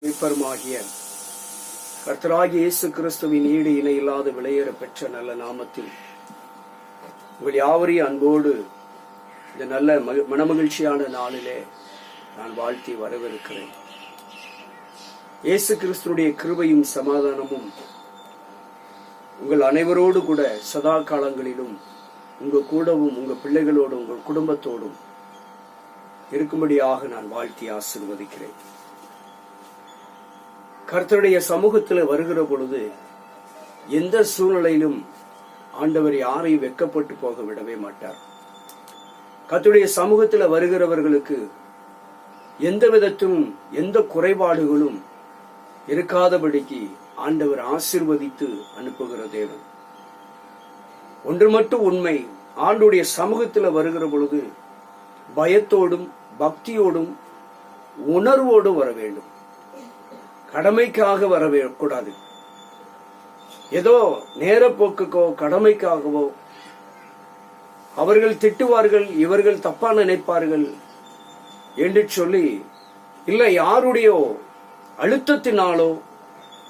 மீட்பருமாகிய கர்த்தராகிய இயேசு கிறிஸ்துவின் ஈடு இணை இல்லாத விலையேற பெற்ற நல்ல நாமத்தில் உங்கள் யாவரையும் அன்போடு இந்த நல்ல மனமகிழ்ச்சியான நாளிலே நான் வாழ்த்தி வரவிருக்கிறேன். இயேசு கிறிஸ்துடைய கிருபையும் சமாதானமும் உங்கள் அனைவரோடு கூட சதா காலங்களிலும் உங்க கூடவும் உங்க பிள்ளைகளோடும் உங்கள் குடும்பத்தோடும் இருக்கும்படியாக நான் வாழ்த்தி ஆசீர்வதிக்கிறேன். கர்த்தருடைய சமூகத்தில் வருகிற பொழுது எந்த சூழ்நிலையிலும் ஆண்டவர் யாரையும் வெட்கப்பட்டு போக விடவே மாட்டார். கர்த்தருடைய சமூகத்தில் வருகிறவர்களுக்கு எந்த விதத்திலும் எந்த குறைபாடுகளும் இருக்காதபடிக்கு ஆண்டவர் ஆசீர்வதித்து அனுப்புகிற தேவன். ஒன்று மட்டும் உண்மை, ஆண்டுடைய சமூகத்தில் வருகிற பொழுது பயத்தோடும் பக்தியோடும் உணர்வோடும் வர வேண்டும். கடமைக்காக வரக்கூடாது. ஏதோ நேரப்போக்குக்கோ கடமைக்காகவோ அவர்கள் திட்டுவார்கள், இவர்கள் தப்பா நினைப்பார்கள் என்று சொல்லி இல்லை யாருடைய அழுத்தத்தினாலோ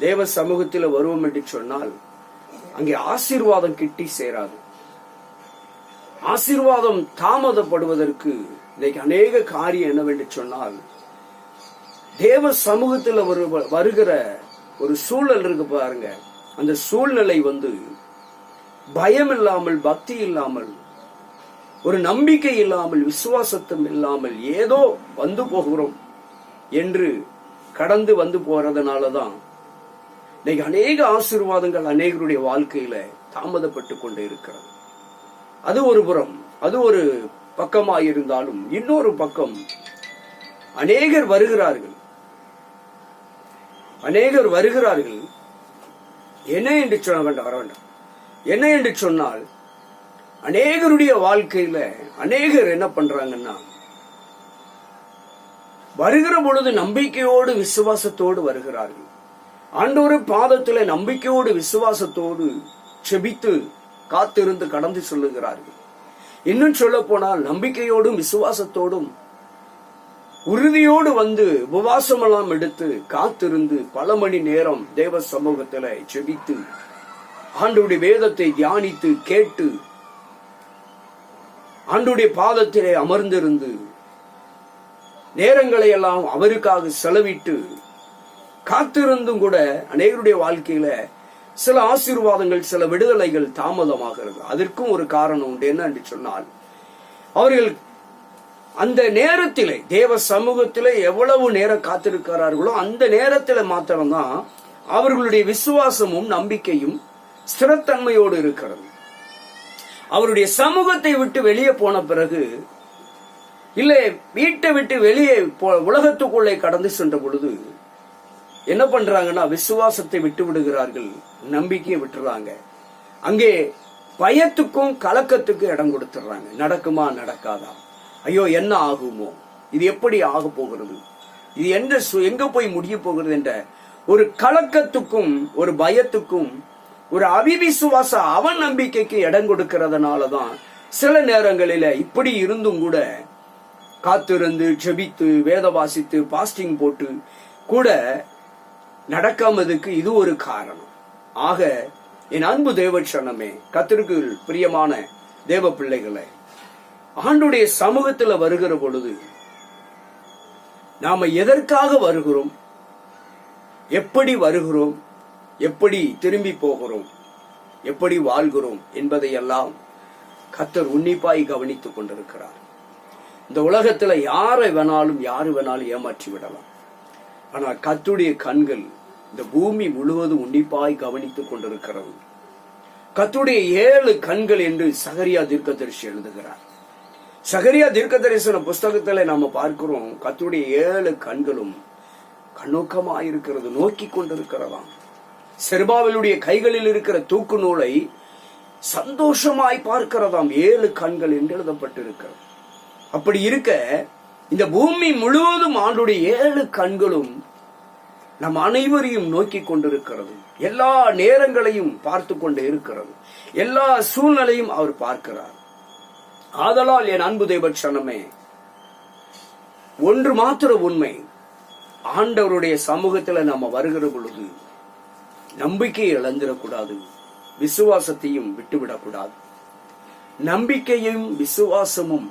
தேவ சமூகத்தில் வருவோம் என்று சொன்னால் அங்கே ஆசீர்வாதம் கிட்டி சேராது. ஆசீர்வாதம் தாமதப்படுவதற்கு இன்னைக்கு அநேக காரியம் என்னவென்று சொன்னால், தேவ சமூகத்தில் வருகிற ஒரு சூழல் இருக்கு பாருங்க. அந்த சூழ்நிலை பயம் இல்லாமல், பக்தி இல்லாமல், ஒரு நம்பிக்கை இல்லாமல், விசுவாசத்தம் இல்லாமல் ஏதோ வந்து போகிறோம் என்று கடந்து வந்து போறதுனாலதான் இன்னைக்கு அநேக ஆசீர்வாதங்கள் அநேகருடைய வாழ்க்கையில தாமதப்பட்டு கொண்டே இருக்கிறது. அது ஒரு புறம், அது ஒரு பக்கமாயிருந்தாலும் இன்னொரு பக்கம் அநேகர் வருகிறார்கள் என்ன என்று சொல்ல வேண்டாம், வர வேண்டாம். என்ன என்று சொன்னால் அநேகருடைய வாழ்க்கையில அநேகர் என்ன பண்றாங்கன்னா, வருகிற பொழுது நம்பிக்கையோடு விசுவாசத்தோடு வருகிறார்கள். ஆண்டவரு பாதத்துல நம்பிக்கையோடு விசுவாசத்தோடு செபித்து காத்திருந்து கடந்து சொல்லுகிறார்கள். இன்னும் சொல்ல போனால் நம்பிக்கையோடும் விசுவாசத்தோடும் உறுதியோடு உபவாசம் எல்லாம் எடுத்து காத்திருந்து பல மணி நேரம் தேவ சமூகத்துல செபித்து ஆண்டவருடைய வேதத்தை தியானித்து கேட்டு ஆண்டவருடைய பாதத்திலே அமர்ந்திருந்து நேரங்களை எல்லாம் அவருக்காக செலவிட்டு காத்திருந்தும் கூட அநேகருடைய வாழ்க்கையில சில ஆசீர்வாதங்கள், சில விடுதலைகள் தாமதமாகிறது. அதற்கும் ஒரு காரணம் உண்டு. என்ன என்று சொன்னால், அவர்கள் அந்த நேரத்திலே தேவ சமூகத்திலே எவ்வளவு நேரம் காத்திருக்கிறார்களோ அந்த நேரத்தில் மாத்திரம்தான் அவர்களுடைய விசுவாசமும் நம்பிக்கையும் ஸ்திரத்தன்மையோடு இருக்கிறது. அவருடைய சமூகத்தை விட்டு வெளியே போன பிறகு, இல்லை வீட்டை விட்டு வெளியே உலகத்துக்குள்ளே கடந்து சென்ற பொழுது என்ன பண்றாங்கன்னா, விசுவாசத்தை விட்டு விடுகிறார்கள், நம்பிக்கையை விட்டுறாங்க. அங்கே பயத்துக்கும் கலக்கத்துக்கும் இடம் கொடுத்துடுறாங்க. நடக்குமா நடக்காதா, ஐயோ என்ன ஆகுமோ, இது எப்படி ஆக போகிறது, இது எங்க போய் முடிய போகிறது என்ற ஒரு கலக்கத்துக்கும் ஒரு பயத்துக்கும் ஒரு அவிவிசுவாச அவன் நம்பிக்கைக்கு இடம் கொடுக்கிறதுனாலதான் சில நேரங்களில இப்படி இருந்தும் கூட காத்திருந்து ஜெபித்து வேத வாசித்து பாஸ்டிங் போட்டு கூட நடக்காமதுக்கு இது ஒரு காரணம். ஆக என் அன்பு தேவச்சனமே, கர்த்தருக்கு பிரியமான தேவ பிள்ளைகளை, ஆண்டுடைய சமூகத்துல வருகிற பொழுது நாம எதற்காக வருகிறோம், எப்படி வருகிறோம், எப்படி திரும்பி போகிறோம், எப்படி வாழ்கிறோம் என்பதையெல்லாம் கர்த்தர் உன்னிப்பாய் கவனித்துக் கொண்டிருக்கிறார். இந்த உலகத்துல யாரு வேணாலும் ஏமாற்றி விடலாம். ஆனால் கர்த்தருடைய கண்கள் இந்த பூமி முழுவதும் உன்னிப்பாய் கவனித்துக் கொண்டிருக்கிறது. கர்த்தருடைய 7 கண்கள் என்று சகரியா தீர்க்கதரிசி எழுதுகிறார். சகரியா தீர்க்கதரிசன புஸ்தகத்துல நாம பார்க்கிறோம், கர்த்தருடைய 7 கண்களும் கண்ணோக்கமாயிருக்கிறது, நோக்கி கொண்டிருக்கிறதாம். செருபாவிலுடைய கைகளில் இருக்கிற தூக்கு நூலை சந்தோஷமாய் பார்க்கிறதாம். 7 கண்கள் என்று எழுதப்பட்டிருக்கிறது. அப்படி இருக்க இந்த பூமி முழுவதும் ஆண்டுடைய 7 கண்களும் நம் அனைவரையும் நோக்கி கொண்டிருக்கிறது. எல்லா நேரங்களையும் பார்த்து கொண்டே இருக்கிறது. எல்லா சூழ்நிலையும் அவர் பார்க்கிறார். ஆதலால் என் அன்பு தேவச்சனமே, ஒன்று மாத்திர உண்மை, ஆண்டவருடைய சமூகத்துல நம்ம வருகிற பொழுது நம்பிக்கையை இழந்துடக்கூடாது, விசுவாசத்தையும் விட்டுவிடக்கூடாது. நம்பிக்கையும் விசுவாசமும்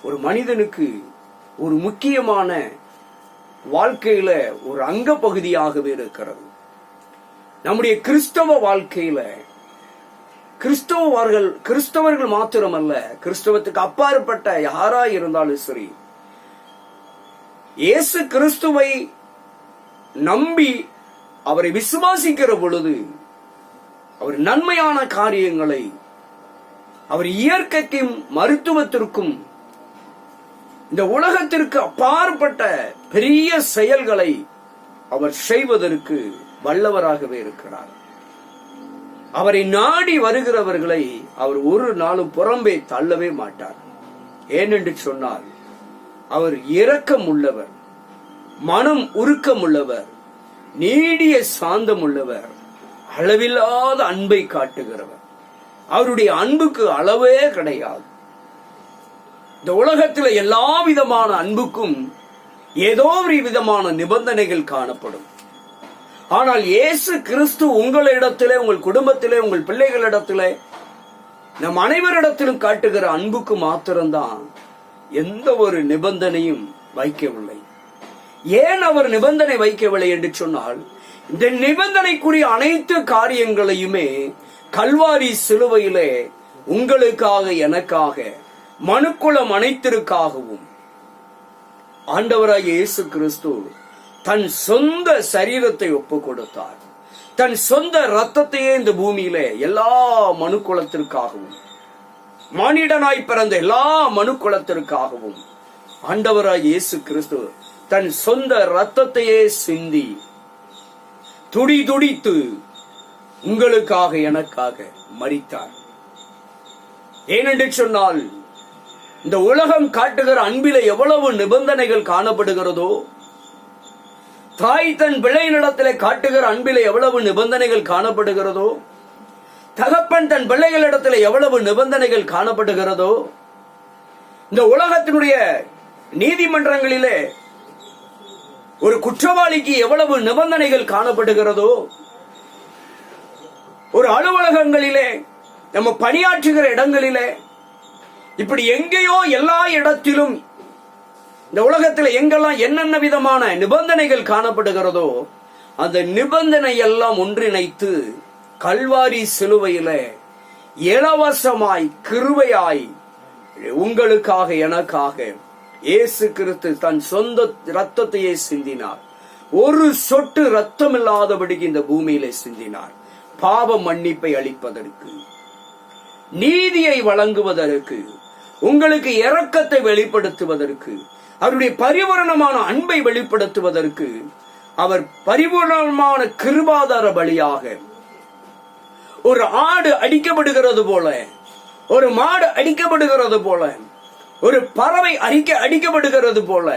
ஒரு மனிதனுக்கு ஒரு முக்கியமான வாழ்க்கையில ஒரு அங்க பகுதியாகவே இருக்கிறது. நம்முடைய கிறிஸ்தவ வாழ்க்கையில கிறிஸ்தவர்கள் மாத்திரமல்ல, கிறிஸ்தவத்துக்கு அப்பாற்பட்ட யாரா இருந்தாலும் சரி, இயேசு கிறிஸ்துவை நம்பி அவரை விசுவாசிக்கிற பொழுது அவர் நன்மையான காரியங்களை, அவர் இயற்கைக்கும் மருத்துவத்திற்கும் இந்த உலகத்திற்கு அப்பாற்பட்ட பெரிய செயல்களை அவர் செய்வதற்கு வல்லவராகவே இருக்கிறார். அவரை நாடி வருகிறவர்களை அவர் ஒரு நாளும் புறம்பே தள்ளவே மாட்டார். ஏனென்று சொன்னால் அவர் இரக்கம் உள்ளவர், மனம் உருக்கம் உள்ளவர், நீடிய சாந்தம் உள்ளவர், அளவில்லாத அன்பை காட்டுகிறவர். அவருடைய அன்புக்கு அளவே கிடையாது. இந்த உலகத்தில் எல்லா விதமான அன்புக்கும் ஏதோ ஒரு விதமான நிபந்தனைகள் காணப்படும். ஆனால் இயேசு கிறிஸ்து உங்களிடத்திலே, உங்கள் குடும்பத்திலே, உங்கள் பிள்ளைகளிடத்திலே, நம் அனைவரிடத்திலும் காட்டுகிற அன்புக்கு மாத்திரம்தான் எந்த ஒரு நிபந்தனையும் வைக்கவில்லை. ஏன் அவர் நிபந்தனை வைக்கவில்லை என்று சொன்னால், இந்த நிபந்தனைக்குரிய அனைத்து காரியங்களையுமே கல்வாரி சிலுவையிலே உங்களுக்காக, எனக்காக, மனுக்குலம் அனைத்திற்காகவும் ஆண்டவராகிய இயேசு கிறிஸ்து தன் சொந்த சரீரத்தை ஒப்பு கொடுத்தார். தன் சொந்த ரத்தத்தையே இந்த பூமியிலே எல்லா மனுக்குலத்திற்காகவும், மானிடனாய் பிறந்த எல்லா மனுக்குலத்திற்காகவும் ஆண்டவராய் இயேசு கிறிஸ்து தன் சொந்த ரத்தத்தையே சிந்தி துடி துடித்து உங்களுக்காக, எனக்காக மரித்தார். ஏனென்று சொன்னால், இந்த உலகம் காட்டுகிற அன்பில எவ்வளவு நிபந்தனைகள் காணப்படுகிறதோ, தாய் தன் பிள்ளைகளிடத்திலே காட்டுகிற அன்பில எவ்வளவு நிபந்தனைகள் காணப்படுகிறதோ, தகப்பன் தன் பிள்ளைகளிடத்தில் எவ்வளவு நிபந்தனைகள் காணப்படுகிறதோ, இந்த உலகத்தினுடைய நீதிமன்றங்களிலே ஒரு குற்றவாளிக்கு எவ்வளவு நிபந்தனைகள் காணப்படுகிறதோ, ஒரு அலுவலகங்களிலே, நம்ம பணியாற்றுகிற இடங்களிலே, இப்படி எங்கேயோ எல்லா இடத்திலும் இந்த உலகத்தில் எங்கெல்லாம் என்னென்ன விதமான நிபந்தனைகள் காணப்படுகிறதோ, அந்த நிபந்தனை எல்லாம் ஒன்றிணைத்து கல்வாரி சிலுவையில இலவசமாய் கிருபையாய் உங்களுக்காக, எனக்காக இயேசு கிறிஸ்து தன் சொந்த ரத்தத்தையே சிந்தினார். ஒரு சொட்டு ரத்தம் இல்லாதபடிக்கு இந்த பூமியிலே சிந்தினார். பாவ மன்னிப்பை அளிப்பதற்கு, நீதியை வழங்குவதற்கு, உங்களுக்கு இரக்கத்தை வெளிப்படுத்துவதற்கு, அவருடைய பரிபூரணமான அன்பை வெளிப்படுத்துவதற்கு, அவர் பரிபூரணமான கிருபாதார பலியாக ஒரு ஆடு அடிக்கப்படுகிறது போல, ஒரு மாடு அடிக்கப்படுகிறது போல, ஒரு பறவை அடிக்கப்படுகிறது போல,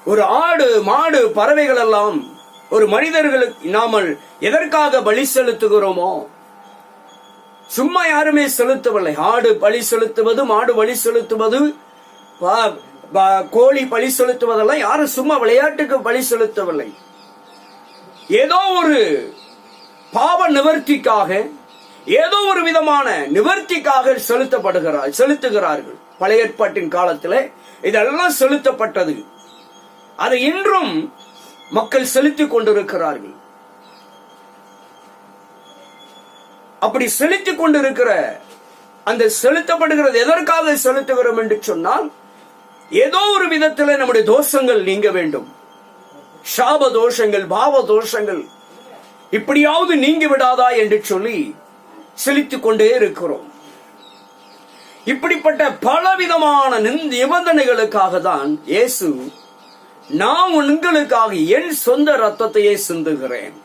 ஒரு ஆடு, மாடு, பறவைகள் எல்லாம் ஒரு மனிதர்களுக்கு நாமல் எதற்காக பலி செலுத்துகிறோமோ, சும்மா யாருமே செலுத்தவில்லை. ஆடு பலி செலுத்துவது, மாடு பலி செலுத்துவது, கோழி பலி செலுத்துவதெல்லாம் யாரும் சும்மா விளையாட்டுக்கு பலி செலுத்தவில்லை. ஏதோ ஒரு பாவ நிவர்த்திக்காக, ஏதோ ஒரு விதமான நிவர்த்திக்காக செலுத்துகிறார்கள். பழைய ஏற்பாட்டின் காலத்தில் இதெல்லாம் செலுத்தப்பட்டது. அதை இன்றும் மக்கள் செலுத்திக் கொண்டிருக்கிறார்கள். அப்படி செலுத்திக் கொண்டிருக்கிற அந்த செலுத்தப்படுகிறது எதற்காக செலுத்துகிறோம் என்று சொன்னால், ஏதோ ஒரு விதத்தில் நம்முடைய தோஷங்கள் நீங்க வேண்டும். சாப தோஷங்கள், பாவ தோஷங்கள் இப்படியாவது நீங்கி விடாதா என்று சொல்லி செலுத்திக் கொண்டே இருக்கிறோம். இப்படிப்பட்ட பலவிதமான நிபந்தனைகளுக்காக தான் இயேசு, நான் உங்களுக்காக என் சொந்த ரத்தத்தையே சிந்துகிறேன்.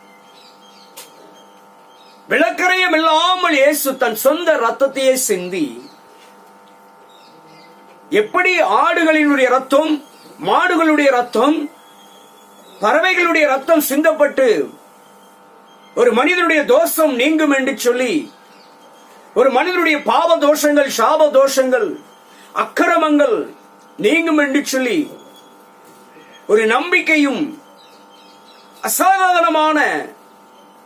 விளக்கரையும் இல்லாமல் இயேசு தன் சொந்த ரத்தத்தையே சிந்தி, எப்படி ஆடுகளினுடைய ரத்தம், மாடுகளுடைய ரத்தம், பறவைகளுடைய ரத்தம் சிந்தப்பட்டு ஒரு மனிதனுடைய தோஷம் நீங்கும் என்று சொல்லி, ஒரு மனிதனுடைய பாவ தோஷங்கள், சாப தோஷங்கள், அக்கிரமங்கள் நீங்கும் என்று சொல்லி ஒரு நம்பிக்கையும் அசாதாரணமான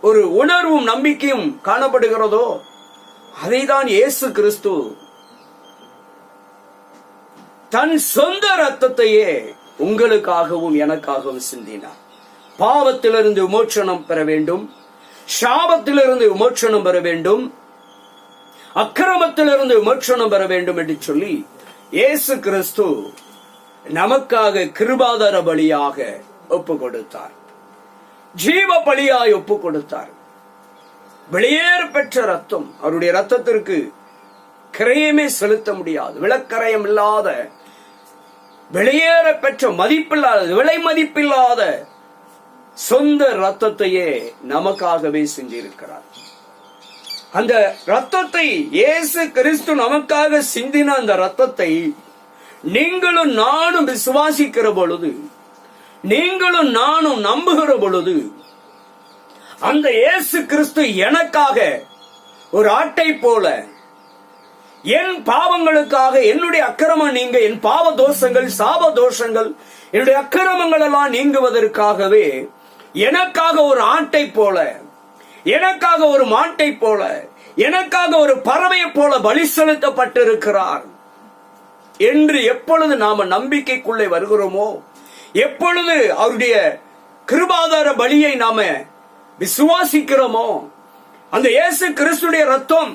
ஒரு உணர்வும் நம்பிக்கையும் காணப்படுகிறதோ அதைதான் இயேசு கிறிஸ்து தன் சொந்த ரத்தத்தையே உங்களுக்காகவும் எனக்காகவும் சிந்தினார். பாவத்திலிருந்து விமோச்சனம் பெற வேண்டும், சாபத்திலிருந்து விமோச்சனம் பெற வேண்டும், அக்கிரமத்திலிருந்து விமோச்சனம் பெற வேண்டும் என்று சொல்லி இயேசு கிறிஸ்து நமக்காக கிருபாதார பலியாக ஒப்பு கொடுத்தார், ஜீவ பலியாய் ஒப்பு கொடுத்தார். வெளியேற பெற்ற ரத்தம், அவருடைய ரத்தத்திற்கு கிரயமே செலுத்த முடியாது, விலக்கரையம் இல்லாத, வெளியேற பெற்ற மதிப்பில்லாத, விலை மதிப்பில்லாத சொந்த ரத்தத்தையே நமக்காகவே செஞ்சிருக்கிறார். அந்த ரத்தத்தை, இயேசு கிறிஸ்து நமக்காக சிந்தின அந்த ரத்தத்தை நீங்களும் நானும் விசுவாசிக்கிற பொழுது, நீங்களும் நானும் நம்புகிற பொழுது, அந்த இயேசு கிறிஸ்து எனக்காக ஒரு ஆட்டை போல என் பாவங்களுக்காக, என்னுடைய அக்கிரமம் நீங்க, என் பாவ தோஷங்கள், சாப தோஷங்கள், என்னுடைய அக்கிரமங்கள் எல்லாம் நீங்குவதற்காகவே எனக்காக ஒரு ஆட்டை போல, எனக்காக ஒரு மாட்டை போல, எனக்காக ஒரு பறவையை போல பலி செலுத்தப்பட்டிருக்கிறார் என்று எப்பொழுது நாம நம்பிக்கைக்குள்ளே வருகிறோமோ, எப்பொழுது அவருடைய கிருபாதார பலியை நாம விசுவாசிக்கிறோமோ, அந்த இயேசு கிறிஸ்துடைய ரத்தம்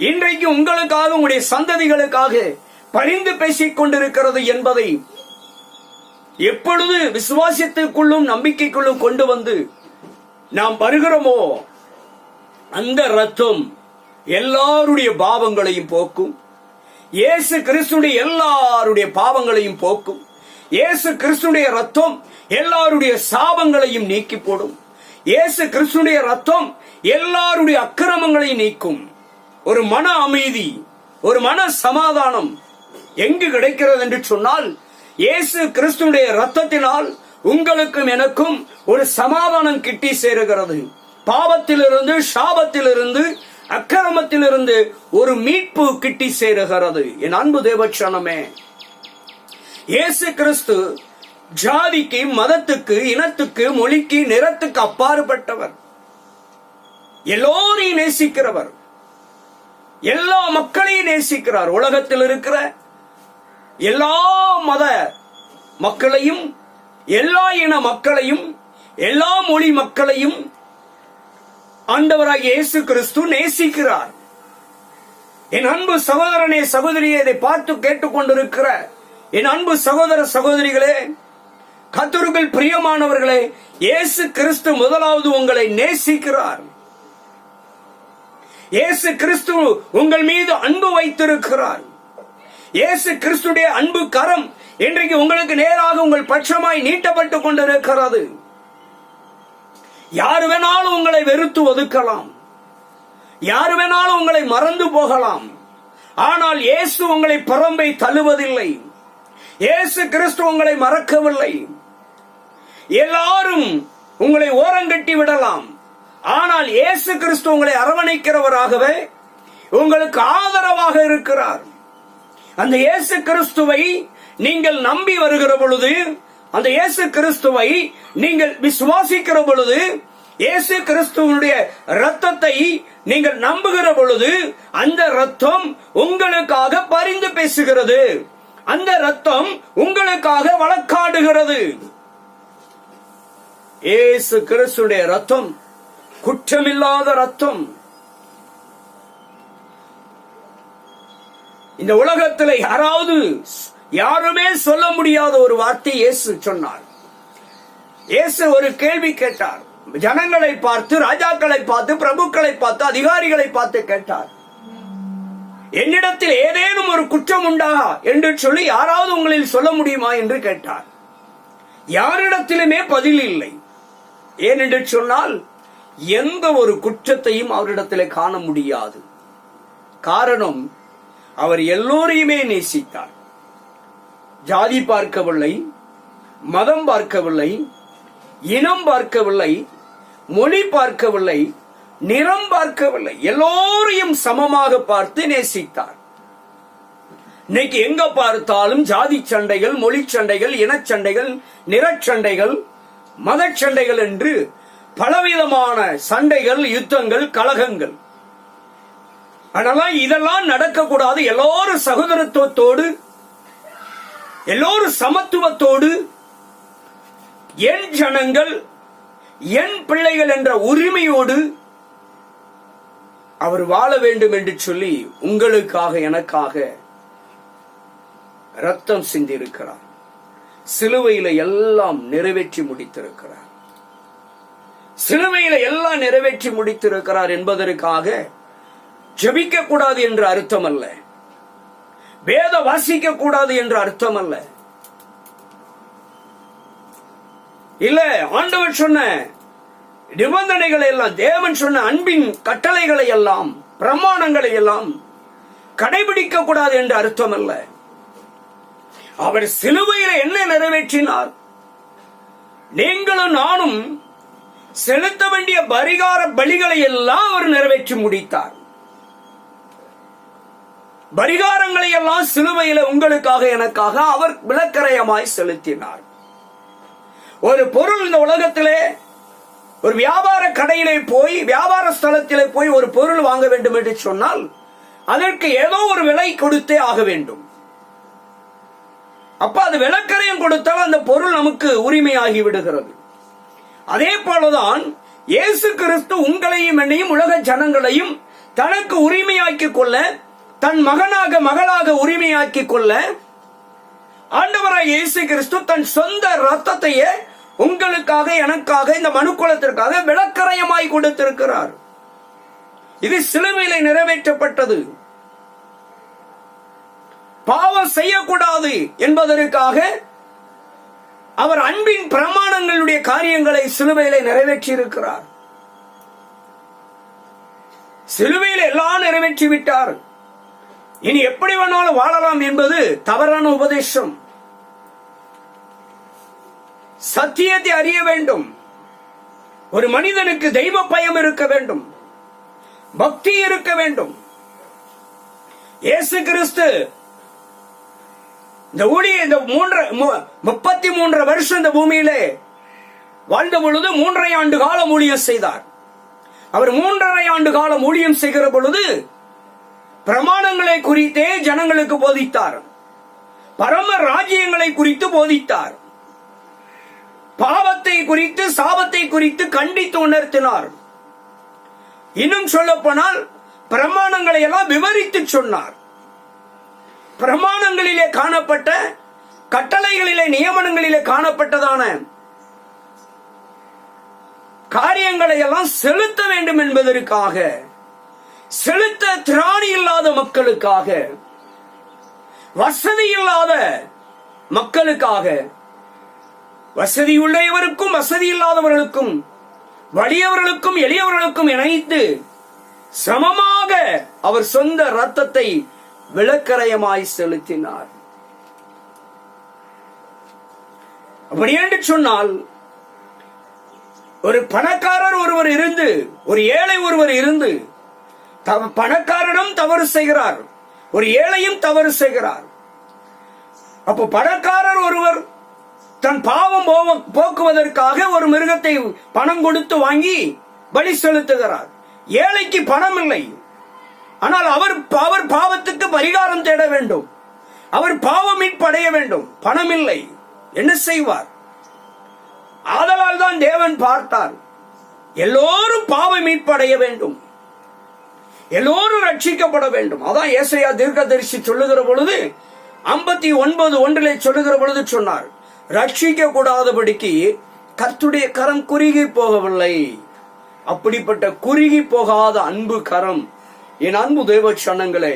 இன்றைக்கு உங்களுக்காக, உங்களுடைய சந்ததிகளுக்காக பரிந்து பேசிக் கொண்டிருக்கிறது என்பதை எப்பொழுது விசுவாசத்திற்குள்ளும் நம்பிக்கைக்குள்ளும் கொண்டு வந்து நாம் வருகிறோமோ, அந்த ரத்தம் எல்லாருடைய பாவங்களையும் போக்கும். இயேசு கிறிஸ்துடைய எல்லாருடைய பாவங்களையும் போக்கும். இயேசு கிறிஸ்துடைய ரத்தம் எல்லாருடைய சாபங்களையும் நீக்கி போடும். இயேசு கிறிஸ்துடைய ரத்தம் எல்லாருடைய அக்கிரமங்களையும் நீக்கும். ஒரு மன அமைதி, ஒரு மன சமாதானம் எங்கு கிடைக்கிறது என்று சொன்னால், இயேசு கிறிஸ்துடைய ரத்தத்தினால் உங்களுக்கும் எனக்கும் ஒரு சமாதானம் கிட்டி சேருகிறது. பாவத்திலிருந்து, சாபத்திலிருந்து, அக்கிரமத்திலிருந்து ஒரு மீட்பு கிட்டி சேருகிறது. என் அன்பு தேவச்சனமே, இயேசு கிறிஸ்து ஜாதிக்கு, மதத்துக்கு, இனத்துக்கு, மொழிக்கு, நிறத்துக்கு அப்பாற்பட்டவர். எல்லோரையும் நேசிக்கிறவர், எல்லா மக்களையும் நேசிக்கிறார். உலகத்தில் இருக்கிற எல்லா மத மக்களையும், எல்லா இன மக்களையும், எல்லா மொழி மக்களையும் ஆண்டவராகிய இயேசு கிறிஸ்து நேசிக்கிறார். என் அன்பு சகோதரனே, சகோதரியே, இதை பார்த்து கேட்டுக்கொண்டிருக்கிற என் அன்பு சகோதர சகோதரிகளே, கர்த்தருக்குள் பிரியமானவர்களே, இயேசு கிறிஸ்து முதலாவது உங்களை நேசிக்கிறார். இயேசு கிறிஸ்து உங்கள் மீது அன்பு வைத்திருக்கிறார். இயேசு கிறிஸ்துடைய அன்பு கரம் இன்றைக்கு உங்களுக்கு நேராக உங்கள் பட்சமாய் நீட்டப்பட்டுக் கொண்டிருக்கிறது. யார் வேணாலும் உங்களை வெறுத்து ஒதுக்கலாம், யார் வேணாலும் உங்களை மறந்து போகலாம். ஆனால் இயேசு உங்களை புறம்பை தள்ளுவதில்லை. இயேசு கிறிஸ்து உங்களை மறக்கவில்லை. எல்லாரும் உங்களை ஓரங்கட்டி விடலாம், ஆனால் இயேசு கிறிஸ்து உங்களை அரவணைக்கிறவராகவே உங்களுக்கு ஆதரவாக இருக்கிறார். அந்த இயேசு கிறிஸ்துவை நீங்கள் நம்பி வருகிற பொழுது, அந்த இயேசு கிறிஸ்துவை நீங்கள் விசுவாசிக்கிற பொழுது, இயேசு கிறிஸ்துவனுடைய இரத்தத்தை நீங்கள் நம்புகிற பொழுது, அந்த இரத்தம் உங்களுக்காக பரிந்து பேசுகிறது. அந்த இரத்தம் உங்களுக்காக வழக்காடுகிறது. இயேசு கிறிஸ்துடைய இரத்தம் குற்றமில்லாத இரத்தம். இந்த உலகத்தில் யாருமே சொல்ல முடியாத ஒரு வார்த்தை இயேசு சொன்னார். இயேசு ஒரு கேள்வி கேட்டார். ஜனங்களை பார்த்து, ராஜாக்களை பார்த்து, பிரபுக்களை பார்த்து, அதிகாரிகளை பார்த்து கேட்டார், என்னிடத்தில் ஏதேனும் ஒரு குற்றம் உண்டா என்று சொல்லி யாராவது உங்களில் சொல்ல முடியுமா என்று கேட்டார். யாரிடத்திலுமே பதில் இல்லை. ஏனென்று சொன்னால் எந்த ஒரு குற்றத்தையும் அவரிடத்திலே காண முடியாது. காரணம், அவர் எல்லோரையுமே நேசித்தார். ஜாதி பார்க்கவில்லை, மதம் பார்க்கவில்லை, இனம் பார்க்கவில்லை, மொழி பார்க்கவில்லை, நிறம் பார்க்கவில்லை, எல்லோரையும் சமமாக பார்த்து நேசித்தார். இன்னைக்கு எங்க பார்த்தாலும் ஜாதி சண்டைகள், மொழி சண்டைகள், இனச்சண்டைகள், நிறச்சண்டைகள், மதச்சண்டைகள் என்று பலவிதமான சண்டைகள், யுத்தங்கள், கலகங்கள். அதனால இதெல்லாம் நடக்கக்கூடாது. எல்லோரும் சகோதரத்துவத்தோடு, எல்லோரும் சமத்துவத்தோடு, என் ஜனங்கள், என் பிள்ளைகள் என்ற உரிமையோடு அவர் வாழ வேண்டும் என்று சொல்லி உங்களுக்காக, எனக்காக ரத்தம் சிந்திருக்கிறார். சிலுவையில எல்லாம் நிறைவேற்றி முடித்திருக்கிறார். சிலுவையில எல்லாம் நிறைவேற்றி முடித்திருக்கிறார் என்பதற்காக ஜெபிக்க கூடாது என்று அர்த்தம் அல்ல, வேத வாசிக்க கூடாது என்று அர்த்தம் அல்ல. இல்ல, ஆண்டவர் சொன்ன நிபந்தனைகளை எல்லாம், தேவன் சொன்ன அன்பின் கட்டளைகளை எல்லாம், பிரமாணங்களை எல்லாம் கடைபிடிக்க கூடாது என்று அர்த்தம் அல்ல. அவர் சிலுவையில என்ன நிறைவேற்றினார்? நீங்களும் நானும் செலுத்த வேண்டிய பரிகார பலிகளை எல்லாம் அவர் நிறைவேற்றி முடித்தார். பரிகாரங்களை எல்லாம் சிலுவையில உங்களுக்காக, எனக்காக அவர் விலக்கரையமாய் செலுத்தினார். ஒரு பொருள் இந்த உலகத்திலே, ஒரு வியாபார கடையிலே போய், வியாபார ஸ்தலத்திலே போய் ஒரு பொருள் வாங்க வேண்டும் என்று சொன்னால் அதற்கு ஏதோ ஒரு விலை கொடுத்தே ஆக வேண்டும். அப்ப அது விலக்கரையம் கொடுத்தால் அந்த பொருள் நமக்கு உரிமையாகி விடுகிறது. அதே போலதான் இயேசு கிறிஸ்து உங்களையும் என்னையும், உலக ஜனங்களையும் தனக்கு உரிமையாக்கி கொள்ள, தன் மகனாக மகளாக உரிமையாக்கி கொள்ள ஆண்டவராய் இயேசு கிறிஸ்து தன் சொந்த ரத்தத்தையே உங்களுக்காக, எனக்காக, இந்த மனுக்குலத்திற்காக விலக்கரையமாய் கொடுத்திருக்கிறார். இது சிலுவையிலே நிறைவேற்றப்பட்டது. பாவம் செய்யக்கூடாது என்பதற்காக அவர் அன்பின் பிரமாணங்களுடைய காரியங்களை சிலுவையிலே நிறைவேற்றி இருக்கிறார். சிலுவையில் எல்லாம் நிறைவேற்றி விட்டார். இனி எப்படி வேணாலும் வாழலாம் என்பது தவறான உபதேசம். சத்தியத்தை அறிய வேண்டும். ஒரு மனிதனுக்கு தெய்வ பயம் இருக்க வேண்டும், பக்தி இருக்க வேண்டும். இயேசு கிறிஸ்து இந்த ஊழிய, இந்த 33 வருஷம் இந்த பூமியிலே வாழ்ந்த பொழுது 3.5 ஆண்டு காலம் ஊழியம் செய்தார். அவர் 3.5 ஆண்டு காலம் ஊழியம் செய்கிற பொழுது பிரமாணங்களை குறித்தே ஜனங்களுக்கு போதித்தார். பரம ராஜ்யங்களை குறித்து போதித்தார். பாவத்தை குறித்து, சாபத்தை குறித்து கண்டித்து உணர்த்தினார். இன்னும் சொல்ல போனால் பிரமாணங்களை எல்லாம் விவரித்து சொன்னார். பிரமாணங்களிலே காணப்பட்ட, கட்டளைகளிலே, நியமனங்களிலே காணப்பட்டதான காரியங்களை எல்லாம் செலுத்த வேண்டும் என்பதற்காக, செலுத்த திராணி இல்லாத மக்களுக்காக, வசதி இல்லாத மக்களுக்காக, வசதியுள்ளவருக்கும் வசதி இல்லாதவர்களுக்கும், வலியவர்களுக்கும் எளியவர்களுக்கும் இணைத்து சமமாக அவர் சொந்த ரத்தத்தை விலக்கரையமாய் செலுத்தினார். அப்படி என்று சொன்னால், ஒரு பணக்காரர் ஒருவர் இருந்து, ஒரு ஏழை ஒருவர் இருந்து, பணக்காரனும் தவறு செய்கிறார், ஒரு ஏழையும் தவறு செய்கிறார். அப்போ பணக்காரர் ஒருவர் தன் பாவம் போக்குவதற்காக ஒரு மிருகத்தை பணம் கொடுத்து வாங்கி பலி செலுத்துகிறார். ஏழைக்கு பணம் இல்லை, ஆனால் அவர் பாவத்துக்கு பரிகாரம் தேட வேண்டும், அவர் பாவ மீட்படைய வேண்டும், பணம் இல்லை, என்ன செய்வார்? ஆதலால் தான் தேவன் பார்த்தார், எல்லோரும் பாவ மீட்படைய வேண்டும், எல்லோரும் ரட்சிக்கப்பட வேண்டும். அதான் ஏசாயா தீர்க்கதரிசி சொல்லுகிற பொழுது 59:1 சொல்லுகிற பொழுது சொன்னார், ரட்சிக்க கூடாதபடிக்கு கர்த்தருடைய கரம் குறுகி போகவில்லை. அப்படிப்பட்ட குறுகி போகாத அன்பு கரம், என் அன்பு தேவ சனங்களே,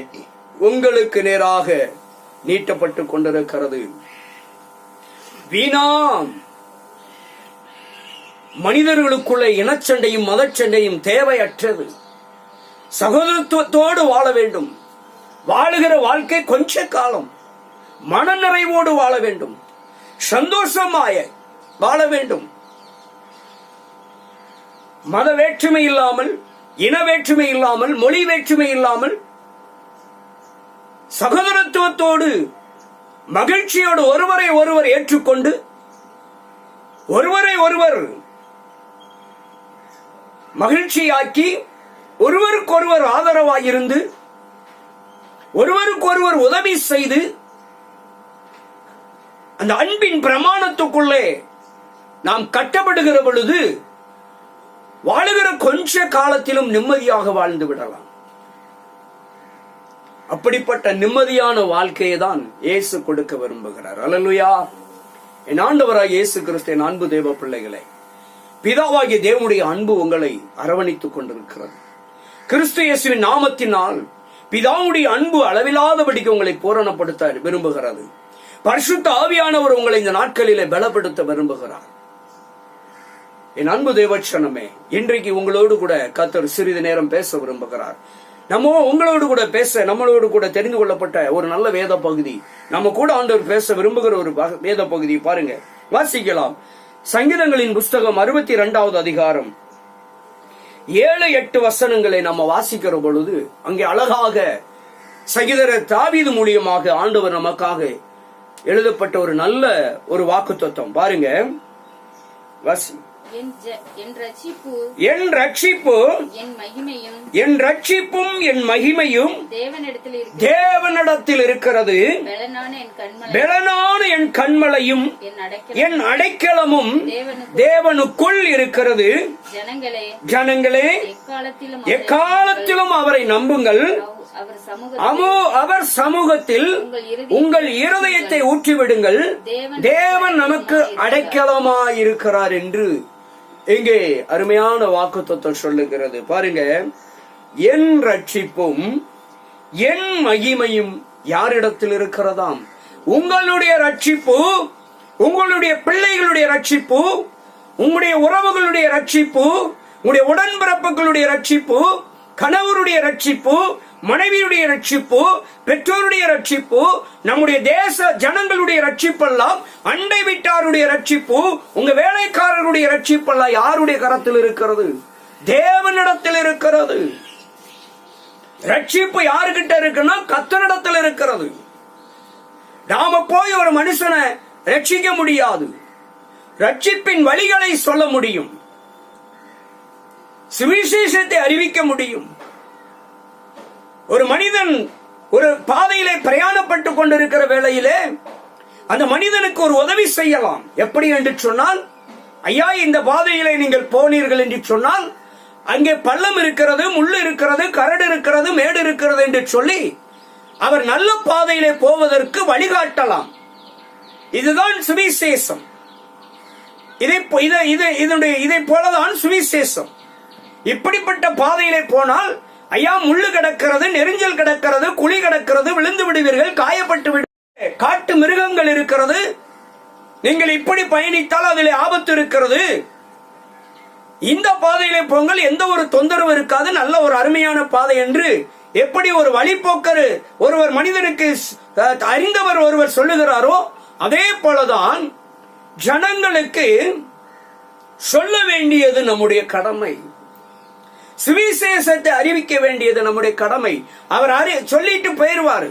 உங்களுக்கு நேராக நீட்டப்பட்டு கொண்டிருக்கிறது. வீணாம் மனிதர்களுக்குள்ள இனச்சண்டையும் மதச்சண்டையும் தேவையற்றது. சகோதரத்துவத்தோடு வாழ வேண்டும். வாழுகிற வாழ்க்கை கொஞ்ச காலம் மன நிறைவோடு வாழ வேண்டும், சந்தோஷமாய வாழ வேண்டும். மத வேற்றுமை இல்லாமல், இன வேற்றுமை இல்லாமல், மொழி வேற்றுமை இல்லாமல், சகோதரத்துவத்தோடு மகிழ்ச்சியோடு ஒருவரை ஒருவர் ஏற்றுக்கொண்டு ஒருவரை ஒருவர் மகிழ்ச்சியாக்கி ஒருவருக்கொருவர் ஆதரவாயிருந்து ஒருவருக்கொருவர் உதவி செய்து அந்த அன்பின் பிரமாணத்துக்குள்ளே நாம் கட்டப்படுகிற பொழுது வாழுகிற கொஞ்ச காலத்திலும் நிம்மதியாக வாழ்ந்து விடலாம். அப்படிப்பட்ட நிம்மதியான வாழ்க்கையை தான் இயேசு கொடுக்க விரும்புகிறார். அல்லேலூயா. என் ஆண்டவராய் இயேசு கிறிஸ்துவின் அன்பு தேவ பிள்ளைகளே, பிதாவாகிய தேவனுடைய அன்பு உங்களை அரவணைத்துக் கொண்டிருக்கிறது. கிறிஸ்து இயேசுவின் நாமத்தினால் பிதாவுடைய அன்பு அளவில்லாதபடிக்கு உங்களை பூரணப்படுத்த விரும்புகிறது. பரிசுத்த ஆவியானவர் உங்களை இந்த நாட்களிலே பலப்படுத்த விரும்புகிறார். என் அன்பு தேவச்சனமே, இன்றைக்கு உங்களோடு கூட கர்த்தர் சிறிது நேரம் பேச விரும்புகிறார். உங்களோடு கூட பேச, நம்மளோடு கூட தெரிந்து கொள்ளப்பட்ட ஒரு நல்ல வேத பகுதி, நம்ம கூட ஆண்டவர் பேச விரும்புகிற ஒரு வேத பகுதி பாருங்க, வாசிக்கலாம். சங்கீதங்களின் புஸ்தகம் 62வது அதிகாரம் 7-8 வசனங்களை நம்ம வாசிக்கிற பொழுது அங்கே அழகாக சங்கீதர் தாவீது மூலியமாக ஆண்டவர் நமக்காக எழுதப்பட்ட ஒரு நல்ல ஒரு வாக்குத்தத்தம் பாருங்க. வாசி. என் ரட்சிப்பும் என் மகிமையும் தேவனிடத்தில் இருக்கிறது. பெலனான என் கண்மலையும் என் அடைக்கலமும் தேவனுக்குள் இருக்கிறது. ஜனங்களே, எக்காலத்திலும் அவரை நம்புங்கள். அவர் சமூகத்தில் உங்கள் இருதயத்தை ஊற்றிவிடுங்கள். தேவன் நமக்கு அடைக்கலமாயிருக்கிறார் என்று இங்கே அருமையான வாக்குத்தத்தம் சொல்லுகிறது. பாருங்க, என் ரட்சிப்பும் என் மகிமையும் யாரிடத்தில் இருக்கிறதாம்? உங்களுடைய ரட்சிப்பு, உங்களுடைய பிள்ளைகளுடைய ரட்சிப்பு, உங்களுடைய உறவுகளுடைய ரட்சிப்பு, உங்களுடைய உடன்பிறப்புகளுடைய ரட்சிப்பு, கணவருடைய ரட்சிப்பு, மனைவியுடைய ரட்சிப்பு, பெற்றோருடைய ரட்சிப்பு, நம்முடைய தேச ஜனங்களுடைய ரட்சிப்பெல்லாம், அண்டை வீட்டாருடைய ரட்சிப்பு, உங்க வேலைக்காரருடைய ரட்சிப்பெல்லாம் யாருடைய கரத்தில் இருக்கிறது? தேவனிடத்தில் இருக்கிறது. ரட்சிப்பு யாருகிட்ட இருக்குன்னா கர்த்தரிடத்தில் இருக்கிறது. நாம போய் ஒரு மனுஷனை ரட்சிக்க முடியாது. ரட்சிப்பின் வழிகளை சொல்ல முடியும், சுவிசேஷத்தை அறிவிக்க முடியும். ஒரு மனிதன் ஒரு பாதையிலே பிரயாணப்பட்டுக் கொண்டிருக்கிற வேளையிலே அந்த மனிதனுக்கு ஒரு உதவி செய்யலாம். எப்படி என்று சொன்னால், ஐயா, இந்த பாதையிலே நீங்கள் போனீர்கள் என்று சொன்னால் அங்கே பள்ளம் இருக்கிறது, முள்ளு இருக்கிறது, கரடு இருக்கிறது, மேடு இருக்கிறது என்று சொல்லி அவர் நல்ல பாதையிலே போவதற்கு வழிகாட்டலாம். இதுதான் சுவிசேஷம். இதை போலதான் சுவிசேஷம். இப்படிப்பட்ட பாதையிலே போனால், ஐயா, முள்ளு கிடக்கிறது, நெரிஞ்சல் கிடக்கிறது, குழி கிடக்கிறது, விழுந்து விடுவீர்கள், காயப்பட்டு விடு, காட்டு மிருகங்கள் இருக்கிறது, நீங்கள் இப்படி பயணித்தால் அதில் ஆபத்து இருக்கிறது, இந்த பாதையிலே போங்கள், எந்த ஒரு தொந்தரவு இருக்காது, நல்ல ஒரு அருமையான பாதை என்று எப்படி ஒரு வழிபோக்கர் ஒருவர் மனிதனுக்கு அறிந்தவர் ஒருவர் சொல்லுகிறாரோ, அதே போலதான் ஜனங்களுக்கு சொல்ல வேண்டியது நம்முடைய கடமை. சுவிசேஷத்தை அறிவிக்க வேண்டியது நம்முடைய கடமை. அவர் சொல்லிட்டு போயிருவாரு.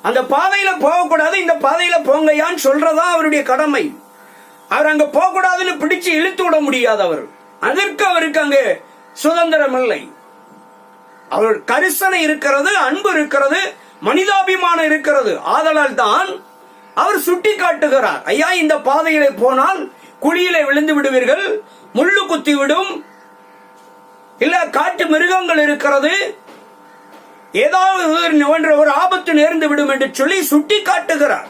அந்த பாதையில போகக்கூடாது, இந்த பாதையில போங்கயான்னு சொல்றதா அவருடைய கடமை. அவர் அங்க போகக்கூடாதுன்னு பிடிச்சு இழுத்து விட முடியாது. அதற்கு அவருக்கு அங்கே சுதந்திரம் இல்லை. அவர் கரிசனை இருக்கிறது, அன்பு இருக்கிறது, மனிதாபிமானம் இருக்கிறது. ஆதலால் தான் அவர் சுட்டி காட்டுகிறார், ஐயா, இந்த பாதையிலே போனால் குழியிலே விழுந்து விடுவீர்கள், முள்ளு குத்தி விடும், இல்ல காட்டு மிருகங்கள் இருக்கிறது, ஏதாவது ஒரு ஆபத்து நேர்ந்து விடும் என்று சொல்லி சுட்டி காட்டுகிறார்.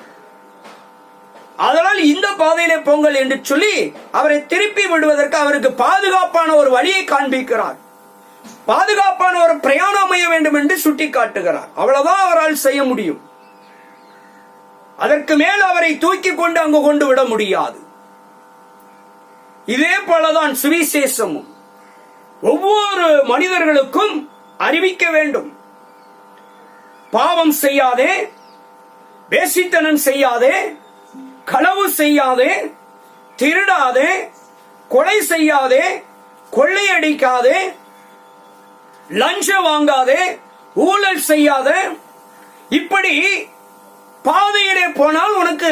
அதனால் இந்த பாதையிலே போங்கள் என்று சொல்லி அவரை திருப்பி விடுவதற்கு அவருக்கு பாதுகாப்பான ஒரு வழியை காண்பிக்கிறார். பாதுகாப்பான ஒரு பிரயாணம் அமைய வேண்டும் என்று சுட்டி காட்டுகிறார். அவ்வளவுதான் அவரால் செய்ய முடியும். அதற்கு மேல் அவரை தூக்கி கொண்டு அங்கு கொண்டு விட முடியாது. இதே போலதான் சுவிசேஷமும் ஒவ்வொரு மனிதர்களுக்கும் அறிவிக்க வேண்டும். பாவம் செய்யாதே, வேசித்தனம் செய்யாதே, களவு செய்யாதே, திருடாதே, கொலை செய்யாதே, கொள்ளையடிக்காதே, லஞ்சம் வாங்காதே, ஊழல் செய்யாதே, இப்படி பாதையிலே போனால் உனக்கு